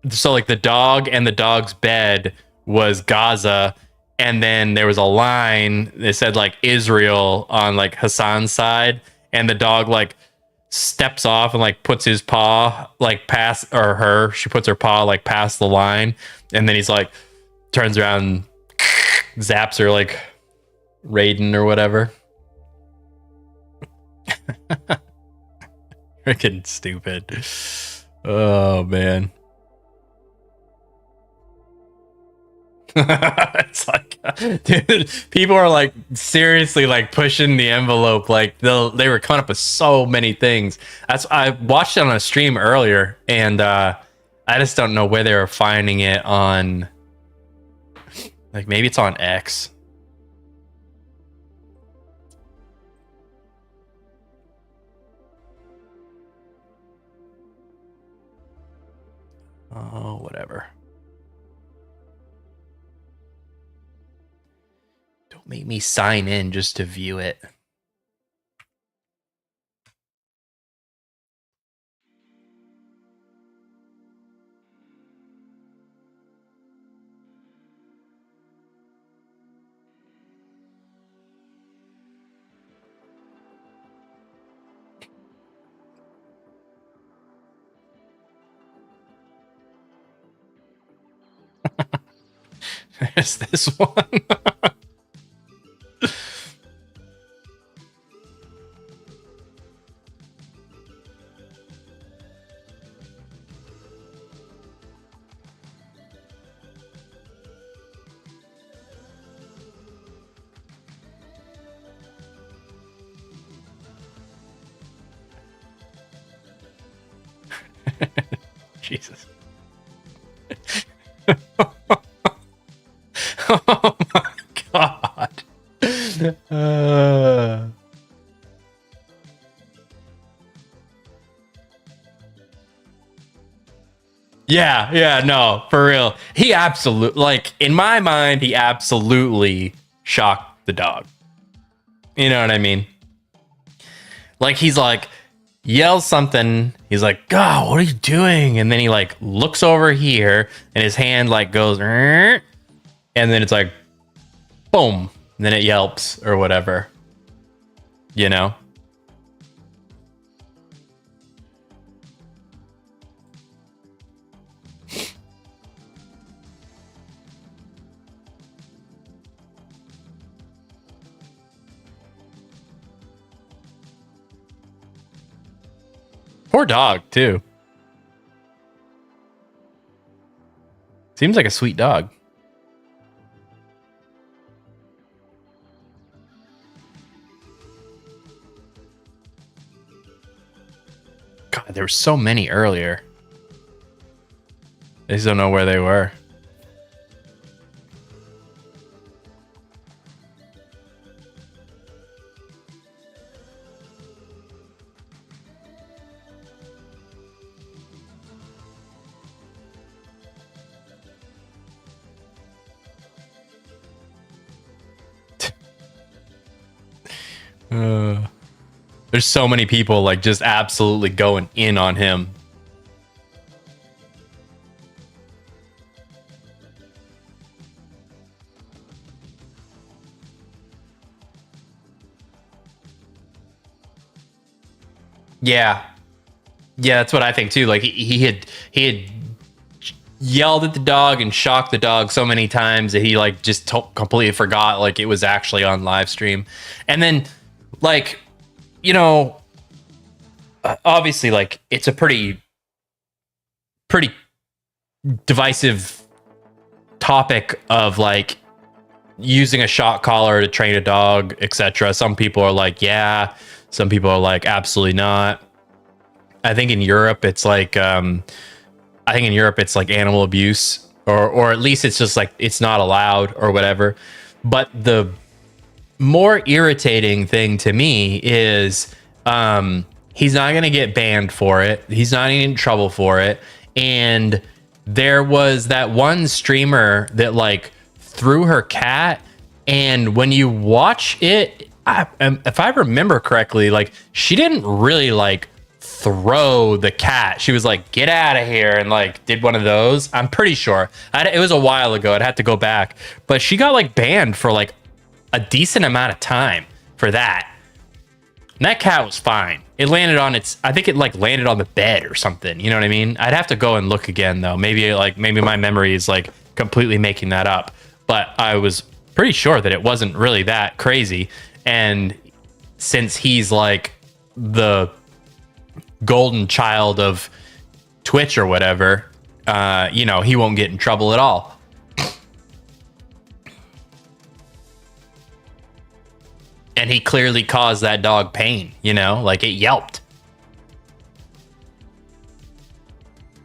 So like the dog and the dog's bed was Gaza, and then there was a line that said like Israel on like Hassan's side, and the dog like steps off and like puts his paw like past, or her, she puts her paw like past the line, and then he's like turns around and zaps her like Raiden or whatever. Freaking stupid. Oh man. It's like, dude, people are like seriously like pushing the envelope. Like they were coming up with so many things. I watched it on a stream earlier, and I just don't know where they were finding it on. Like, maybe it's on X. Oh, whatever. Don't make me sign in just to view it. There's this one. Jesus. Oh my god. Yeah, no, for real. He absolutely, like, in my mind, he absolutely shocked the dog. You know what I mean? Like, he's like, yells something. He's like, God, what are you doing? And then he like looks over here and his hand like goes, and then it's like, boom. And then it yelps or whatever, you know? Poor dog, too. Seems like a sweet dog. There were so many earlier. I just don't know where they were. There's so many people like just absolutely going in on him. Yeah. Yeah, that's what I think too. Like he had yelled at the dog and shocked the dog so many times that he like just completely forgot like it was actually on live stream. And then like, you know, obviously like it's a pretty divisive topic of like using a shot collar to train a dog, etc. Some people are like, yeah, some people are like, absolutely not. I think in Europe it's like animal abuse, or at least it's just like it's not allowed or whatever. But the more irritating thing to me is he's not going to get banned for it. He's not in trouble for it. And there was that one streamer that like threw her cat, and when you watch it, if I remember correctly, like she didn't really like throw the cat. She was like, get out of here, and like did one of those. I'm pretty sure it was a while ago. I'd have to go back, but she got like banned for like a decent amount of time for that. And that cat was fine. It landed on I think it like landed on the bed or something. You know what I mean? I'd have to go and look again though. Maybe my memory is like completely making that up. But I was pretty sure that it wasn't really that crazy. And since he's like the golden child of Twitch or whatever, you know, he won't get in trouble at all. And he clearly caused that dog pain, you know, like it yelped.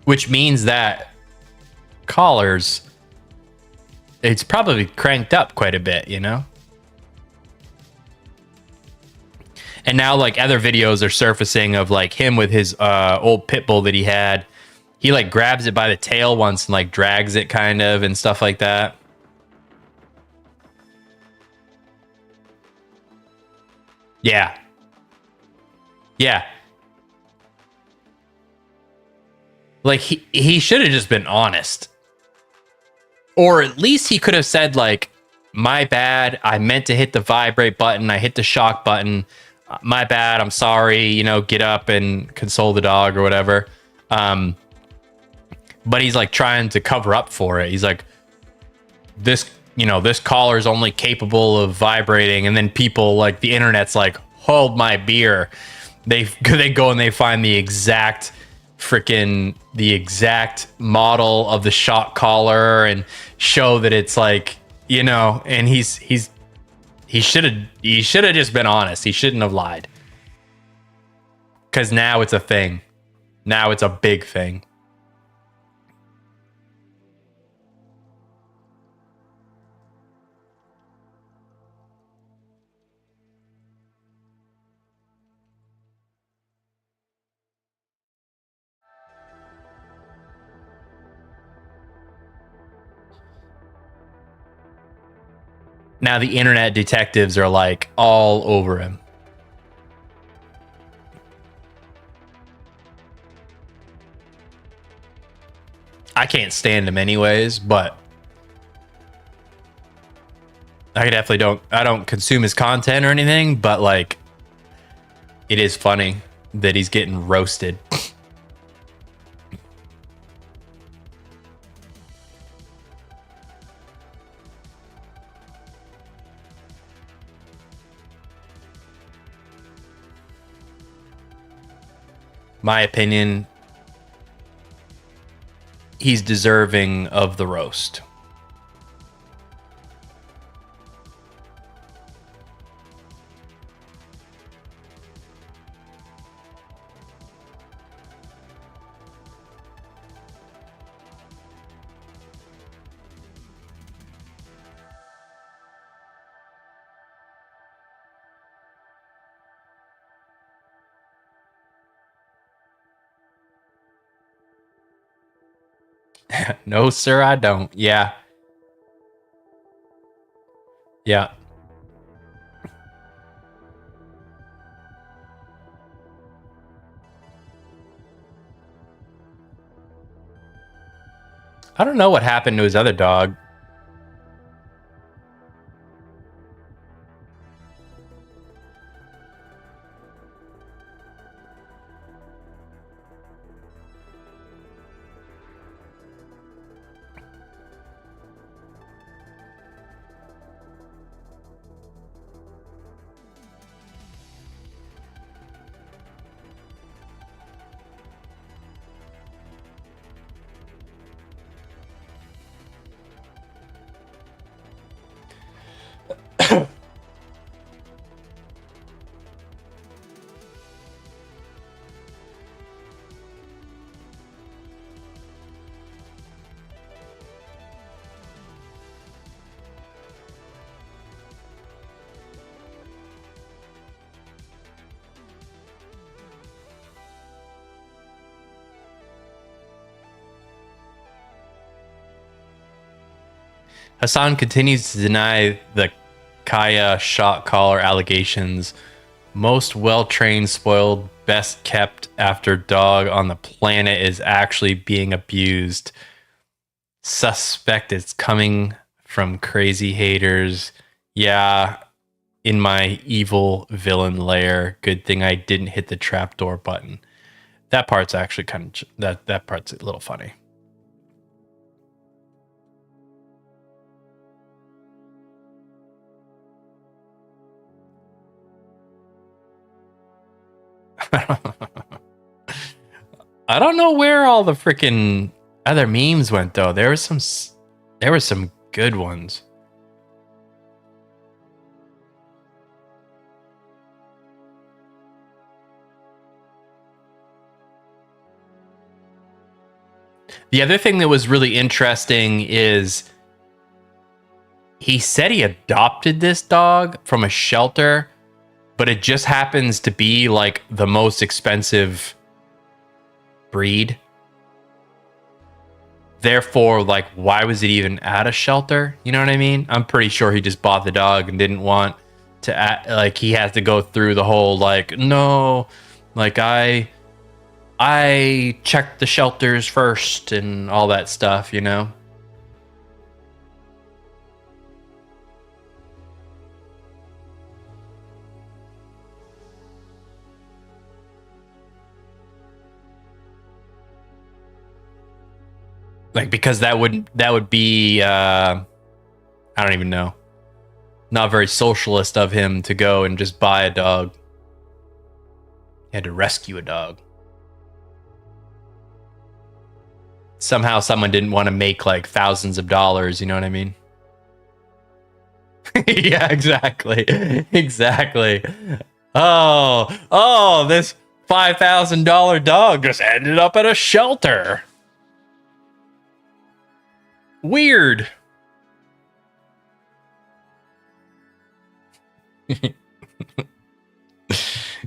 Which means that collars, it's probably cranked up quite a bit, you know? And now like other videos are surfacing of like him with his old pit bull that he had. He like grabs it by the tail once and like drags it kind of and stuff like that. Yeah. Yeah. Like he should have just been honest. Or at least he could have said like, my bad, I meant to hit the vibrate button, I hit the shock button. My bad, I'm sorry, you know, get up and console the dog or whatever. But he's like trying to cover up for it. He's like, this collar is only capable of vibrating. And then people like the internet's like, hold my beer. They go and they find the exact model of the shock collar and show that it's like, you know, and he should have just been honest. He shouldn't have lied. Because now it's a thing. Now it's a big thing. Now the internet detectives are like all over him. I can't stand him anyways, but I definitely don't consume his content or anything, but like it is funny that he's getting roasted. My opinion, he's deserving of the roast. No, sir, I don't. Yeah. Yeah. I don't know what happened to his other dog. Hassan continues to deny the Kaya shot caller allegations. Most well-trained, spoiled, best kept after dog on the planet is actually being abused. Suspect it's coming from crazy haters. Yeah, in my evil villain lair. Good thing I didn't hit the trapdoor button. That part's actually kind of that part's a little funny. I don't know where all the freaking other memes went though. There were some good ones. The other thing that was really interesting is he said he adopted this dog from a shelter, but it just happens to be like the most expensive breed. Therefore, like, why was it even at a shelter? You know what I mean? I'm pretty sure he just bought the dog and didn't want to like he has to go through the whole like, no, like I checked the shelters first and all that stuff, you know? Like, because that would be I don't even know. Not very socialist of him to go and just buy a dog. He had to rescue a dog. Somehow someone didn't want to make like thousands of dollars, you know what I mean? Yeah, exactly. Exactly. Oh, this $5,000 dog just ended up at a shelter. Weird.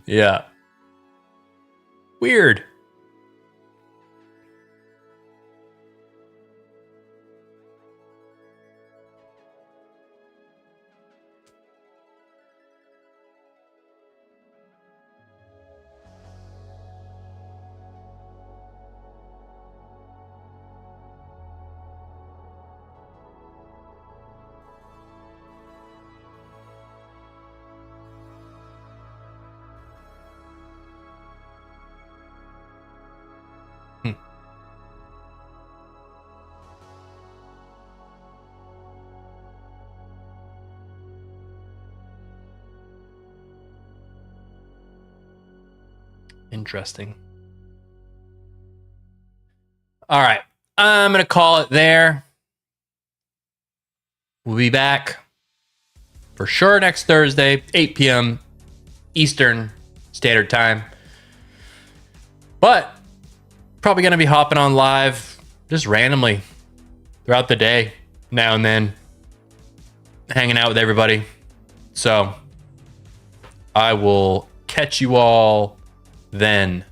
Yeah. Weird. Interesting. All right. I'm going to call it there. We'll be back for sure next Thursday, 8 p.m. Eastern Standard Time. But probably going to be hopping on live just randomly throughout the day, now and then, hanging out with everybody. So I will catch you all then.